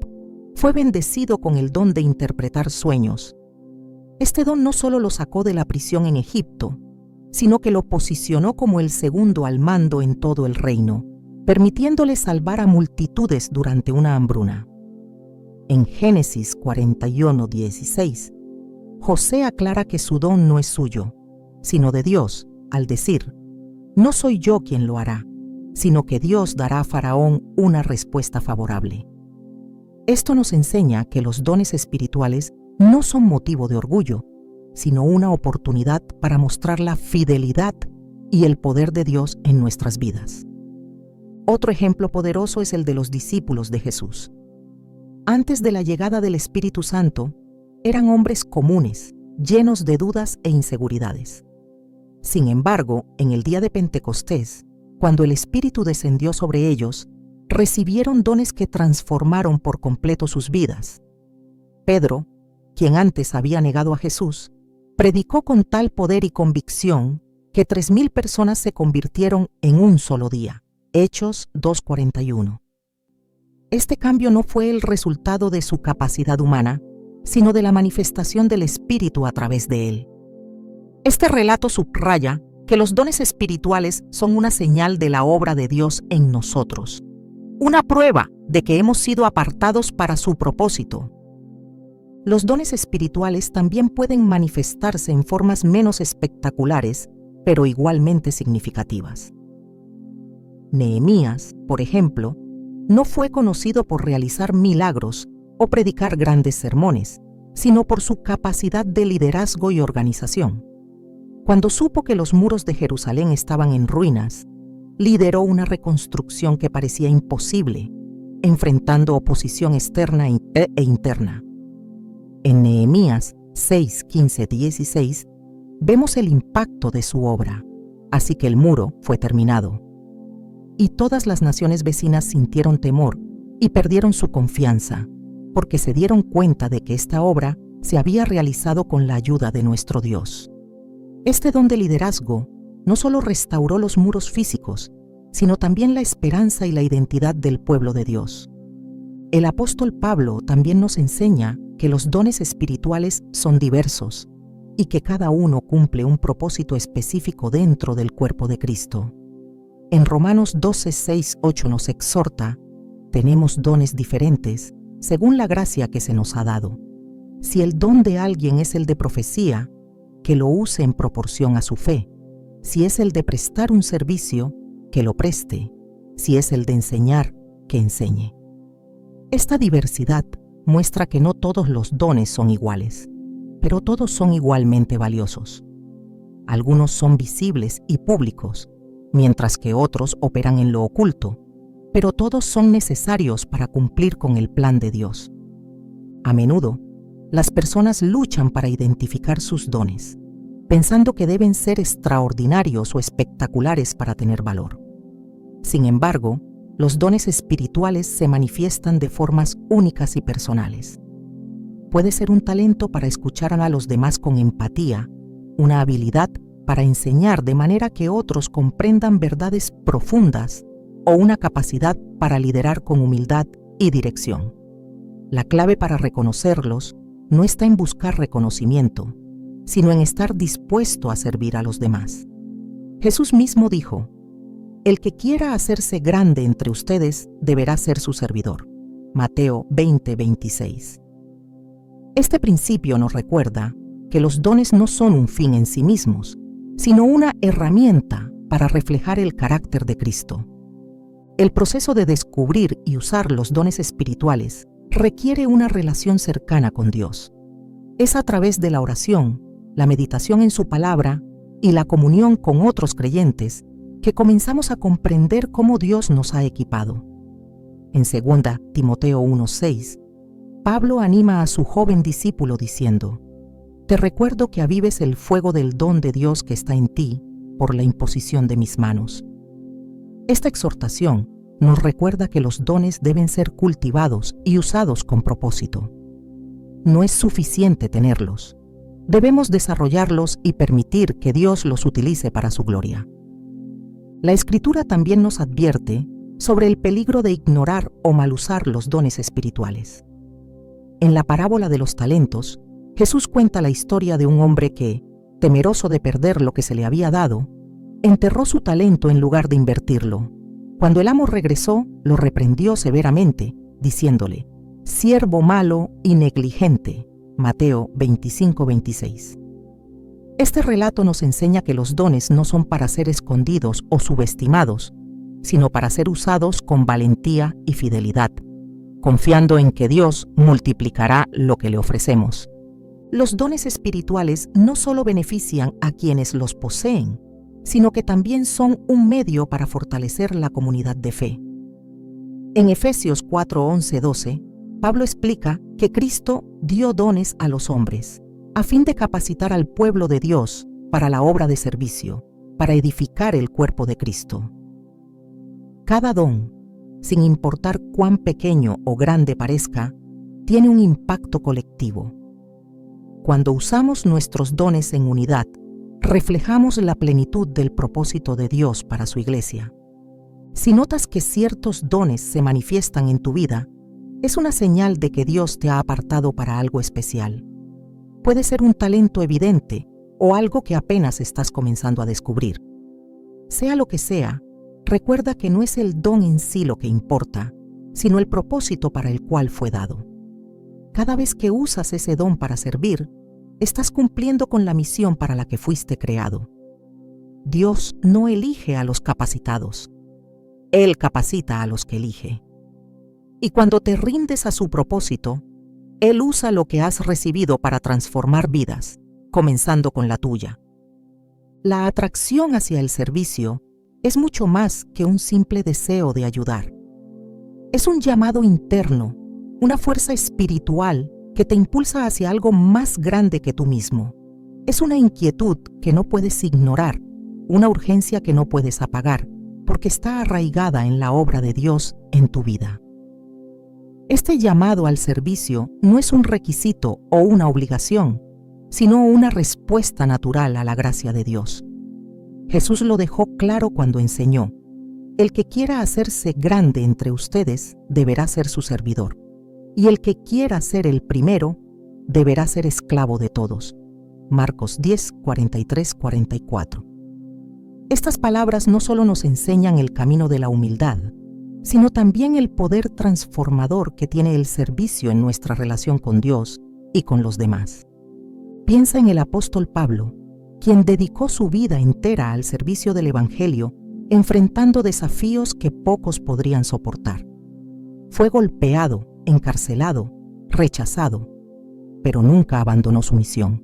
fue bendecido con el don de interpretar sueños. Este don no solo lo sacó de la prisión en Egipto, sino que lo posicionó como el segundo al mando en todo el reino, permitiéndole salvar a multitudes durante una hambruna. En Génesis 41:16, José aclara que su don no es suyo, sino de Dios, al decir: «No soy yo quien lo hará, sino que Dios dará a Faraón una respuesta favorable». Esto nos enseña que los dones espirituales no son motivo de orgullo, sino una oportunidad para mostrar la fidelidad y el poder de Dios en nuestras vidas. Otro ejemplo poderoso es el de los discípulos de Jesús. Antes de la llegada del Espíritu Santo, eran hombres comunes, llenos de dudas e inseguridades. Sin embargo, en el día de Pentecostés, cuando el Espíritu descendió sobre ellos, recibieron dones que transformaron por completo sus vidas. Pedro, quien antes había negado a Jesús, predicó con tal poder y convicción que 3,000 personas se convirtieron en un solo día. Hechos 2:41. Este cambio no fue el resultado de su capacidad humana, sino de la manifestación del Espíritu a través de él. Este relato subraya que los dones espirituales son una señal de la obra de Dios en nosotros, una prueba de que hemos sido apartados para su propósito. Los dones espirituales también pueden manifestarse en formas menos espectaculares, pero igualmente significativas. Nehemías, por ejemplo, no fue conocido por realizar milagros o predicar grandes sermones, sino por su capacidad de liderazgo y organización. Cuando supo que los muros de Jerusalén estaban en ruinas, lideró una reconstrucción que parecía imposible, enfrentando oposición externa e interna. En Nehemías 6, 15, 16, vemos el impacto de su obra, así que el muro fue terminado. Y todas las naciones vecinas sintieron temor y perdieron su confianza, porque se dieron cuenta de que esta obra se había realizado con la ayuda de nuestro Dios. Este don de liderazgo no solo restauró los muros físicos, sino también la esperanza y la identidad del pueblo de Dios. El apóstol Pablo también nos enseña que los dones espirituales son diversos y que cada uno cumple un propósito específico dentro del cuerpo de Cristo. En Romanos 12, 6, 8 nos exhorta: tenemos dones diferentes según la gracia que se nos ha dado. Si el don de alguien es el de profecía, que lo use en proporción a su fe. Si es el de prestar un servicio, que lo preste. Si es el de enseñar, que enseñe. Esta diversidad muestra que no todos los dones son iguales, pero todos son igualmente valiosos. Algunos son visibles y públicos, mientras que otros operan en lo oculto, pero todos son necesarios para cumplir con el plan de Dios. A menudo, las personas luchan para identificar sus dones, pensando que deben ser extraordinarios o espectaculares para tener valor. Sin embargo, los dones espirituales se manifiestan de formas únicas y personales. Puede ser un talento para escuchar a los demás con empatía, una habilidad para enseñar de manera que otros comprendan verdades profundas, o una capacidad para liderar con humildad y dirección. La clave para reconocerlos no está en buscar reconocimiento, sino en estar dispuesto a servir a los demás. Jesús mismo dijo: el que quiera hacerse grande entre ustedes deberá ser su servidor. Mateo 20, 26. Este principio nos recuerda que los dones no son un fin en sí mismos, sino una herramienta para reflejar el carácter de Cristo. El proceso de descubrir y usar los dones espirituales requiere una relación cercana con Dios. Es a través de la oración, la meditación en su palabra y la comunión con otros creyentes que comenzamos a comprender cómo Dios nos ha equipado. En 2 Timoteo 1:6, Pablo anima a su joven discípulo diciendo: te recuerdo que avives el fuego del don de Dios que está en ti por la imposición de mis manos. Esta exhortación nos recuerda que los dones deben ser cultivados y usados con propósito. No es suficiente tenerlos. Debemos desarrollarlos y permitir que Dios los utilice para su gloria. La Escritura también nos advierte sobre el peligro de ignorar o mal usar los dones espirituales. En la parábola de los talentos, Jesús cuenta la historia de un hombre que, temeroso de perder lo que se le había dado, enterró su talento en lugar de invertirlo. Cuando el amo regresó, lo reprendió severamente, diciéndole: siervo malo y negligente. Mateo 25:26. Este relato nos enseña que los dones no son para ser escondidos o subestimados, sino para ser usados con valentía y fidelidad, confiando en que Dios multiplicará lo que le ofrecemos. Los dones espirituales no solo benefician a quienes los poseen, sino que también son un medio para fortalecer la comunidad de fe. En Efesios 4, 11, 12, Pablo explica que Cristo dio dones a los hombres, a fin de capacitar al pueblo de Dios para la obra de servicio, para edificar el cuerpo de Cristo. Cada don, sin importar cuán pequeño o grande parezca, tiene un impacto colectivo. Cuando usamos nuestros dones en unidad, reflejamos la plenitud del propósito de Dios para su iglesia. Si notas que ciertos dones se manifiestan en tu vida, es una señal de que Dios te ha apartado para algo especial. Puede ser un talento evidente o algo que apenas estás comenzando a descubrir. Sea lo que sea, recuerda que no es el don en sí lo que importa, sino el propósito para el cual fue dado. Cada vez que usas ese don para servir, estás cumpliendo con la misión para la que fuiste creado. Dios no elige a los capacitados. Él capacita a los que elige. Y cuando te rindes a su propósito, Él usa lo que has recibido para transformar vidas, comenzando con la tuya. La atracción hacia el servicio es mucho más que un simple deseo de ayudar. Es un llamado interno, una fuerza espiritual que te impulsa hacia algo más grande que tú mismo. Es una inquietud que no puedes ignorar, una urgencia que no puedes apagar, porque está arraigada en la obra de Dios en tu vida. Este llamado al servicio no es un requisito o una obligación, sino una respuesta natural a la gracia de Dios. Jesús lo dejó claro cuando enseñó: el que quiera hacerse grande entre ustedes deberá ser su servidor, y el que quiera ser el primero deberá ser esclavo de todos. Marcos 10, 43-44. Estas palabras no solo nos enseñan el camino de la humildad, sino también el poder transformador que tiene el servicio en nuestra relación con Dios y con los demás. Piensa en el apóstol Pablo, quien dedicó su vida entera al servicio del Evangelio, enfrentando desafíos que pocos podrían soportar. Fue golpeado, encarcelado, rechazado, pero nunca abandonó su misión.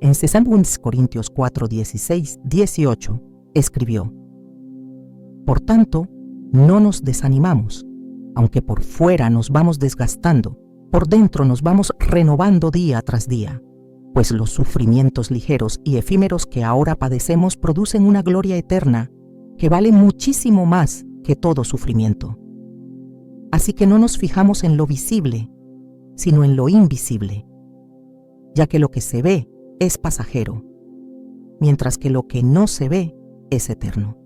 En 2 Corintios 4, 16, 18, escribió: Por tanto, no nos desanimamos, aunque por fuera nos vamos desgastando, por dentro nos vamos renovando día tras día, pues los sufrimientos ligeros y efímeros que ahora padecemos producen una gloria eterna que vale muchísimo más que todo sufrimiento. Así que no nos fijamos en lo visible, sino en lo invisible, ya que lo que se ve es pasajero, mientras que lo que no se ve es eterno.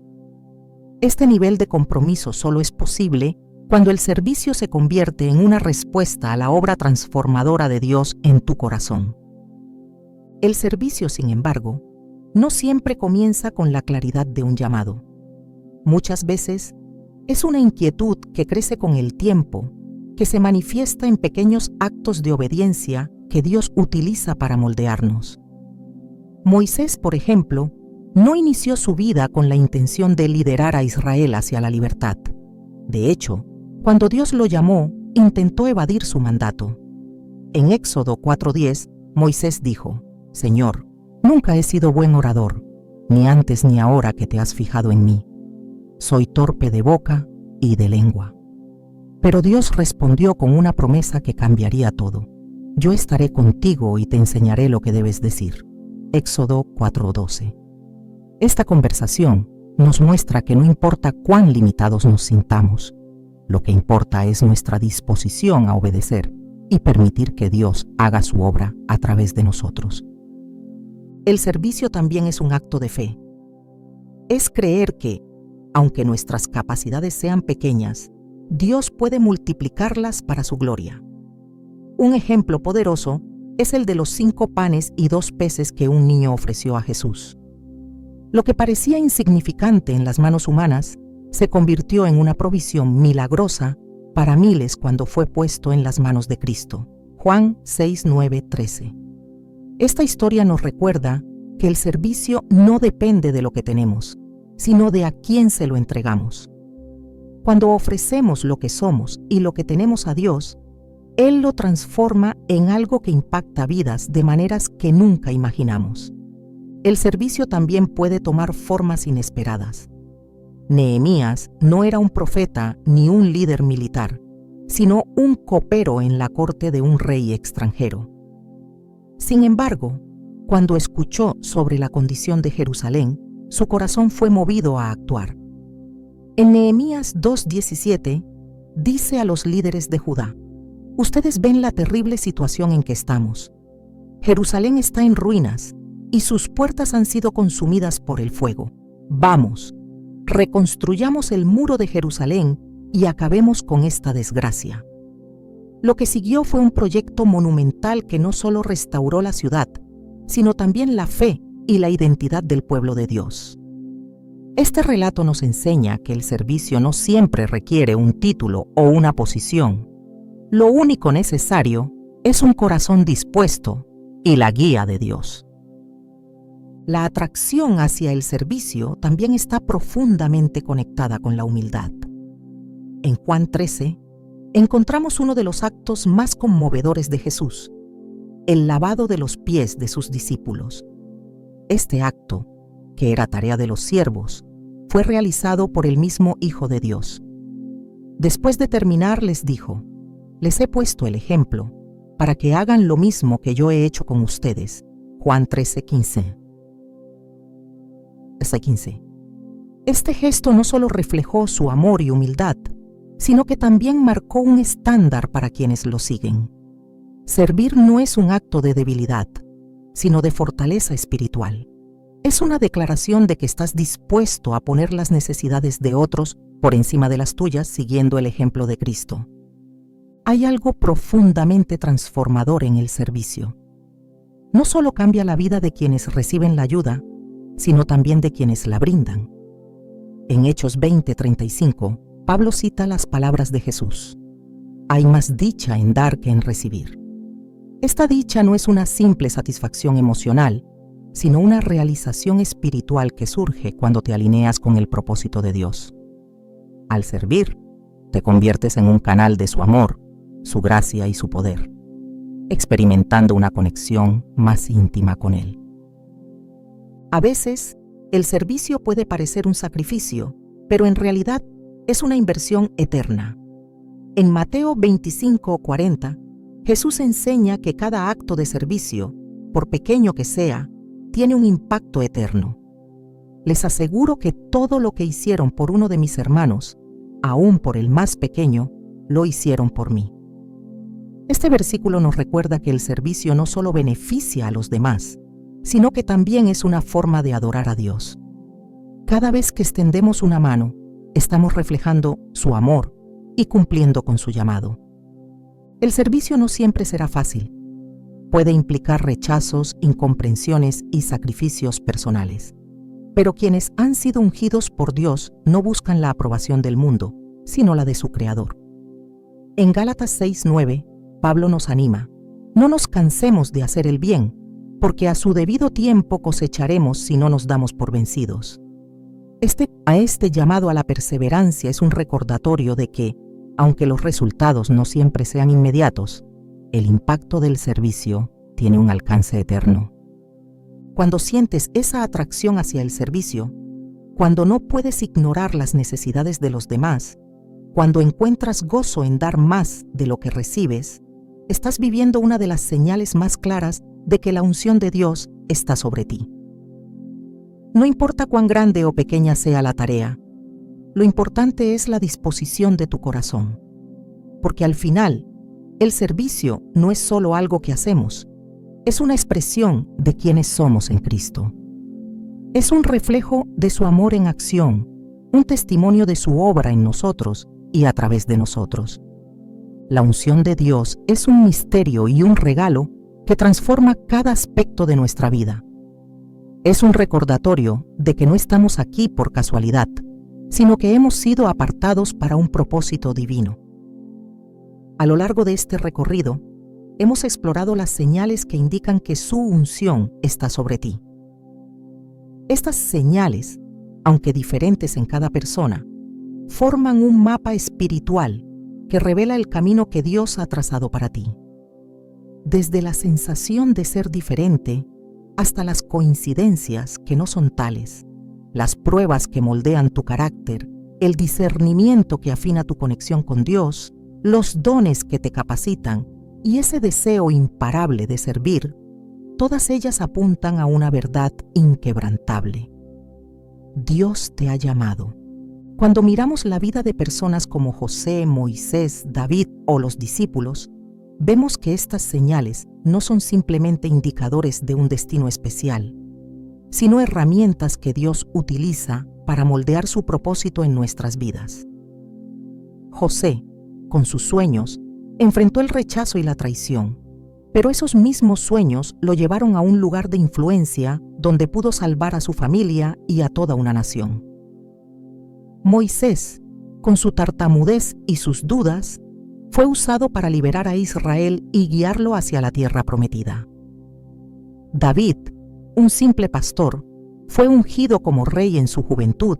Este nivel de compromiso solo es posible cuando el servicio se convierte en una respuesta a la obra transformadora de Dios en tu corazón. El servicio, sin embargo, no siempre comienza con la claridad de un llamado. Muchas veces es una inquietud que crece con el tiempo, que se manifiesta en pequeños actos de obediencia que Dios utiliza para moldearnos. Moisés, por ejemplo, no inició su vida con la intención de liderar a Israel hacia la libertad. De hecho, cuando Dios lo llamó, intentó evadir su mandato. En Éxodo 4:10, Moisés dijo: Señor, nunca he sido buen orador, ni antes ni ahora que te has fijado en mí. Soy torpe de boca y de lengua. Pero Dios respondió con una promesa que cambiaría todo: Yo estaré contigo y te enseñaré lo que debes decir. Éxodo 4:12. Esta conversación nos muestra que no importa cuán limitados nos sintamos, lo que importa es nuestra disposición a obedecer y permitir que Dios haga su obra a través de nosotros. El servicio también es un acto de fe. Es creer que, aunque nuestras capacidades sean pequeñas, Dios puede multiplicarlas para su gloria. Un ejemplo poderoso es el de los 5 panes y 2 peces que un niño ofreció a Jesús. Lo que parecía insignificante en las manos humanas se convirtió en una provisión milagrosa para miles cuando fue puesto en las manos de Cristo. Juan 6, 9, 13. Esta historia nos recuerda que el servicio no depende de lo que tenemos, sino de a quién se lo entregamos. Cuando ofrecemos lo que somos y lo que tenemos a Dios, Él lo transforma en algo que impacta vidas de maneras que nunca imaginamos. El servicio también puede tomar formas inesperadas. Nehemías no era un profeta ni un líder militar, sino un copero en la corte de un rey extranjero. Sin embargo, cuando escuchó sobre la condición de Jerusalén, su corazón fue movido a actuar. En Nehemías 2:17 dice a los líderes de Judá: ustedes ven la terrible situación en que estamos. Jerusalén está en ruinas y sus puertas han sido consumidas por el fuego. Vamos, reconstruyamos el muro de Jerusalén y acabemos con esta desgracia. Lo que siguió fue un proyecto monumental que no solo restauró la ciudad, sino también la fe y la identidad del pueblo de Dios. Este relato nos enseña que el servicio no siempre requiere un título o una posición. Lo único necesario es un corazón dispuesto y la guía de Dios. La atracción hacia el servicio también está profundamente conectada con la humildad. En Juan 13, encontramos uno de los actos más conmovedores de Jesús: el lavado de los pies de sus discípulos. Este acto, que era tarea de los siervos, fue realizado por el mismo Hijo de Dios. Después de terminar, les dijo: les he puesto el ejemplo para que hagan lo mismo que yo he hecho con ustedes. Juan 13:15. Este gesto no solo reflejó su amor y humildad, sino que también marcó un estándar para quienes lo siguen. Servir no es un acto de debilidad, sino de fortaleza espiritual. Es una declaración de que estás dispuesto a poner las necesidades de otros por encima de las tuyas, siguiendo el ejemplo de Cristo. Hay algo profundamente transformador en el servicio. No solo cambia la vida de quienes reciben la ayuda, sino también de quienes la brindan. En Hechos 20:35, Pablo cita las palabras de Jesús: hay más dicha en dar que en recibir. Esta dicha no es una simple satisfacción emocional, sino una realización espiritual que surge cuando te alineas con el propósito de Dios. Al servir, te conviertes en un canal de su amor, su gracia y su poder, experimentando una conexión más íntima con Él. A veces, el servicio puede parecer un sacrificio, pero en realidad es una inversión eterna. En Mateo 25:40, Jesús enseña que cada acto de servicio, por pequeño que sea, tiene un impacto eterno. Les aseguro que todo lo que hicieron por uno de mis hermanos, aún por el más pequeño, lo hicieron por mí. Este versículo nos recuerda que el servicio no solo beneficia a los demás, sino que también es una forma de adorar a Dios. Cada vez que extendemos una mano, estamos reflejando su amor y cumpliendo con su llamado. El servicio no siempre será fácil. Puede implicar rechazos, incomprensiones y sacrificios personales. Pero quienes han sido ungidos por Dios no buscan la aprobación del mundo, sino la de su Creador. En Gálatas 6:9, Pablo nos anima: no nos cansemos de hacer el bien, porque a su debido tiempo cosecharemos si no nos damos por vencidos. Este llamado a la perseverancia es un recordatorio de que, aunque los resultados no siempre sean inmediatos, el impacto del servicio tiene un alcance eterno. Cuando sientes esa atracción hacia el servicio, cuando no puedes ignorar las necesidades de los demás, cuando encuentras gozo en dar más de lo que recibes, estás viviendo una de las señales más claras de que la unción de Dios está sobre ti. No importa cuán grande o pequeña sea la tarea, lo importante es la disposición de tu corazón, porque al final, el servicio no es solo algo que hacemos, es una expresión de quienes somos en Cristo. Es un reflejo de su amor en acción, un testimonio de su obra en nosotros y a través de nosotros. La unción de Dios es un misterio y un regalo que transforma cada aspecto de nuestra vida. Es un recordatorio de que no estamos aquí por casualidad, sino que hemos sido apartados para un propósito divino. A lo largo de este recorrido, hemos explorado las señales que indican que su unción está sobre ti. Estas señales, aunque diferentes en cada persona, forman un mapa espiritual que revela el camino que Dios ha trazado para ti. Desde la sensación de ser diferente hasta las coincidencias que no son tales, las pruebas que moldean tu carácter, el discernimiento que afina tu conexión con Dios, los dones que te capacitan y ese deseo imparable de servir, todas ellas apuntan a una verdad inquebrantable. Dios te ha llamado, Cuando miramos la vida de personas como José, Moisés, David o los discípulos, vemos que estas señales no son simplemente indicadores de un destino especial, sino herramientas que Dios utiliza para moldear su propósito en nuestras vidas. José, con sus sueños, enfrentó el rechazo y la traición, pero esos mismos sueños lo llevaron a un lugar de influencia donde pudo salvar a su familia y a toda una nación. Moisés, con su tartamudez y sus dudas, fue usado para liberar a Israel y guiarlo hacia la tierra prometida. David, un simple pastor, fue ungido como rey en su juventud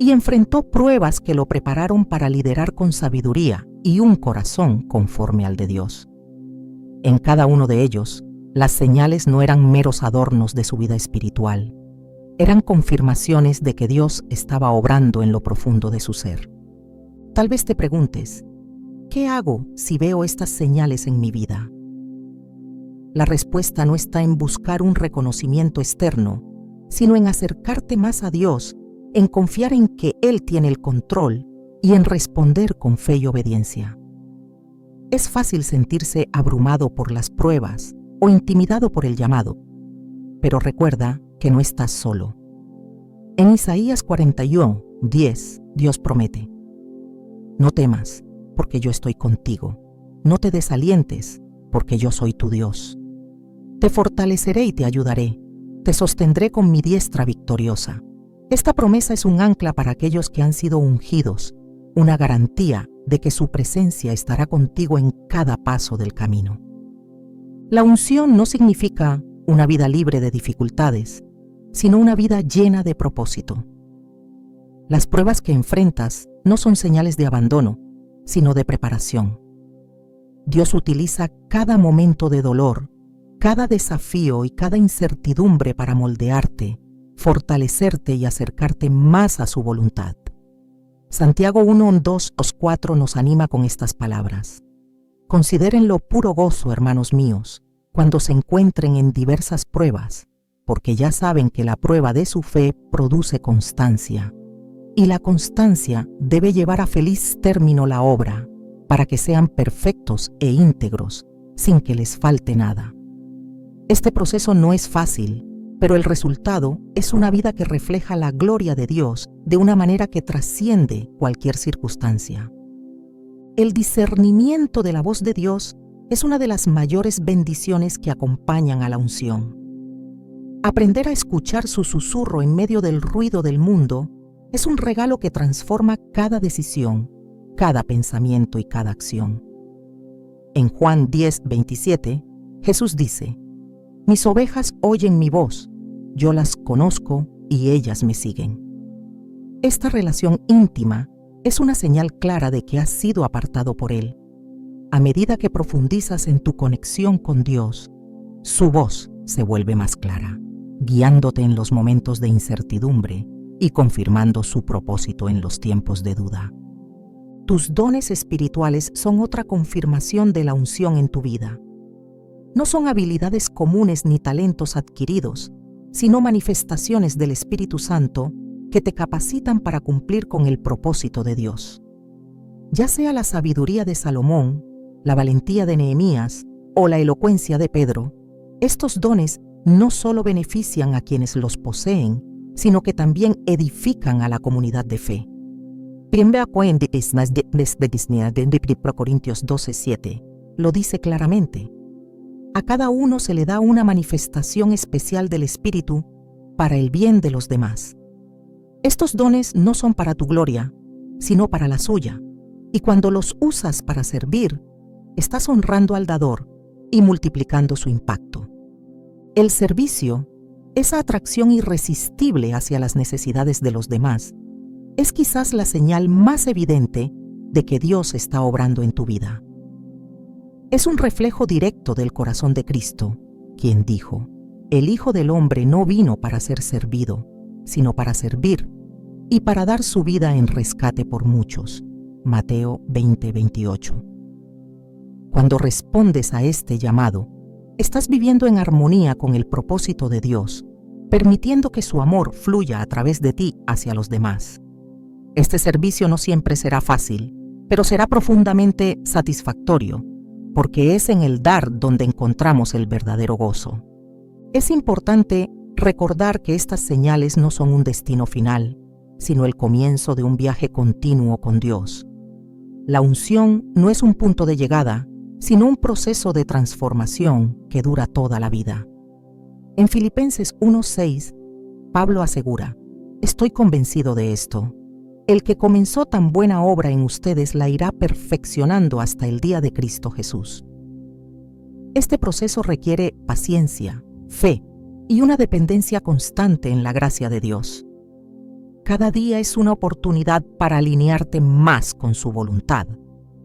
y enfrentó pruebas que lo prepararon para liderar con sabiduría y un corazón conforme al de Dios. En cada uno de ellos, las señales no eran meros adornos de su vida espiritual, eran confirmaciones de que Dios estaba obrando en lo profundo de su ser. Tal vez te preguntes, ¿qué hago si veo estas señales en mi vida? La respuesta no está en buscar un reconocimiento externo, sino en acercarte más a Dios, en confiar en que Él tiene el control y en responder con fe y obediencia. Es fácil sentirse abrumado por las pruebas o intimidado por el llamado, pero recuerda que no estás solo. En Isaías 41:10, Dios promete: no temas, porque yo estoy contigo. No te desalientes, porque yo soy tu Dios. Te fortaleceré y te ayudaré. Te sostendré con mi diestra victoriosa. Esta promesa es un ancla para aquellos que han sido ungidos, una garantía de que su presencia estará contigo en cada paso del camino. La unción no significa una vida libre de dificultades, sino una vida llena de propósito. Las pruebas que enfrentas no son señales de abandono, sino de preparación. Dios utiliza cada momento de dolor, cada desafío y cada incertidumbre para moldearte, fortalecerte y acercarte más a su voluntad. Santiago 1:2-4 nos anima con estas palabras: considérenlo puro gozo, hermanos míos, cuando se encuentren en diversas pruebas, porque ya saben que la prueba de su fe produce constancia, y la constancia debe llevar a feliz término la obra, para que sean perfectos e íntegros, sin que les falte nada. Este proceso no es fácil, pero el resultado es una vida que refleja la gloria de Dios de una manera que trasciende cualquier circunstancia. El discernimiento de la voz de Dios es una de las mayores bendiciones que acompañan a la unción. Aprender a escuchar su susurro en medio del ruido del mundo es un regalo que transforma cada decisión, cada pensamiento y cada acción. En Juan 10:27, Jesús dice: mis ovejas oyen mi voz, yo las conozco y ellas me siguen. Esta relación íntima es una señal clara de que has sido apartado por Él. A medida que profundizas en tu conexión con Dios, su voz se vuelve más clara, guiándote en los momentos de incertidumbre y confirmando su propósito en los tiempos de duda. Tus dones espirituales son otra confirmación de la unción en tu vida. No son habilidades comunes ni talentos adquiridos, sino manifestaciones del Espíritu Santo que te capacitan para cumplir con el propósito de Dios. Ya sea la sabiduría de Salomón, la valentía de Nehemías o la elocuencia de Pedro, estos dones no solo benefician a quienes los poseen, sino que también edifican a la comunidad de fe. 1 Corintios 12:7 lo dice claramente: a cada uno se le da una manifestación especial del Espíritu para el bien de los demás. Estos dones no son para tu gloria, sino para la suya, y cuando los usas para servir, estás honrando al dador y multiplicando su impacto. El servicio, esa atracción irresistible hacia las necesidades de los demás, es quizás la señal más evidente de que Dios está obrando en tu vida. Es un reflejo directo del corazón de Cristo, quien dijo: el Hijo del Hombre no vino para ser servido, sino para servir y para dar su vida en rescate por muchos. Mateo 20:28. Cuando respondes a este llamado, estás viviendo en armonía con el propósito de Dios, permitiendo que su amor fluya a través de ti hacia los demás. Este servicio no siempre será fácil, pero será profundamente satisfactorio, porque es en el dar donde encontramos el verdadero gozo. Es importante recordar que estas señales no son un destino final, sino el comienzo de un viaje continuo con Dios. La unción no es un punto de llegada, sino un proceso de transformación que dura toda la vida. En Filipenses 1:6, Pablo asegura: «Estoy convencido de esto. El que comenzó tan buena obra en ustedes la irá perfeccionando hasta el día de Cristo Jesús». Este proceso requiere paciencia, fe y una dependencia constante en la gracia de Dios. Cada día es una oportunidad para alinearte más con su voluntad,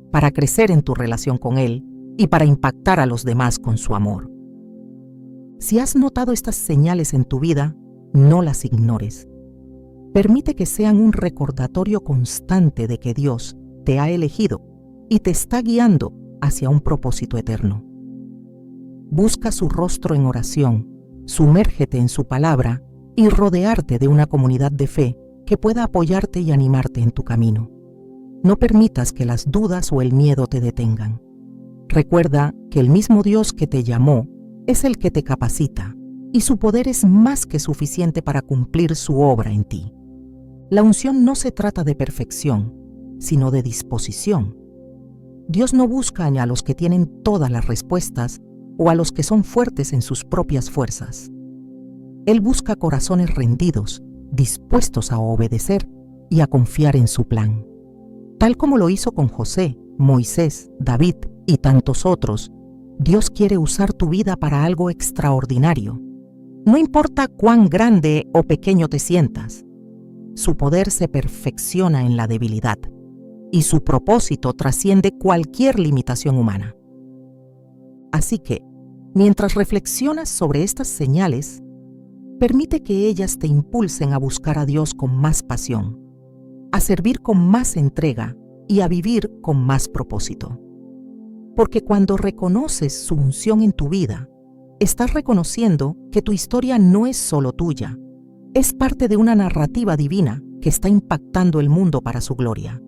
para crecer en tu relación con Él y para impactar a los demás con su amor. Si has notado estas señales en tu vida, no las ignores. Permite que sean un recordatorio constante de que Dios te ha elegido y te está guiando hacia un propósito eterno. Busca su rostro en oración, sumérgete en su palabra y rodearte de una comunidad de fe que pueda apoyarte y animarte en tu camino. No permitas que las dudas o el miedo te detengan. Recuerda que el mismo Dios que te llamó es el que te capacita, y su poder es más que suficiente para cumplir su obra en ti. La unción no se trata de perfección, sino de disposición. Dios no busca a los que tienen todas las respuestas o a los que son fuertes en sus propias fuerzas. Él busca corazones rendidos, dispuestos a obedecer y a confiar en su plan. Tal como lo hizo con José, Moisés, David y tantos otros, Dios quiere usar tu vida para algo extraordinario. No importa cuán grande o pequeño te sientas, su poder se perfecciona en la debilidad y su propósito trasciende cualquier limitación humana. Así que, mientras reflexionas sobre estas señales, permite que ellas te impulsen a buscar a Dios con más pasión, a servir con más entrega y a vivir con más propósito. Porque cuando reconoces su unción en tu vida, estás reconociendo que tu historia no es solo tuya, es parte de una narrativa divina que está impactando el mundo para su gloria.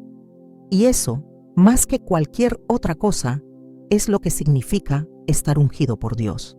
Y eso, más que cualquier otra cosa, es lo que significa estar ungido por Dios.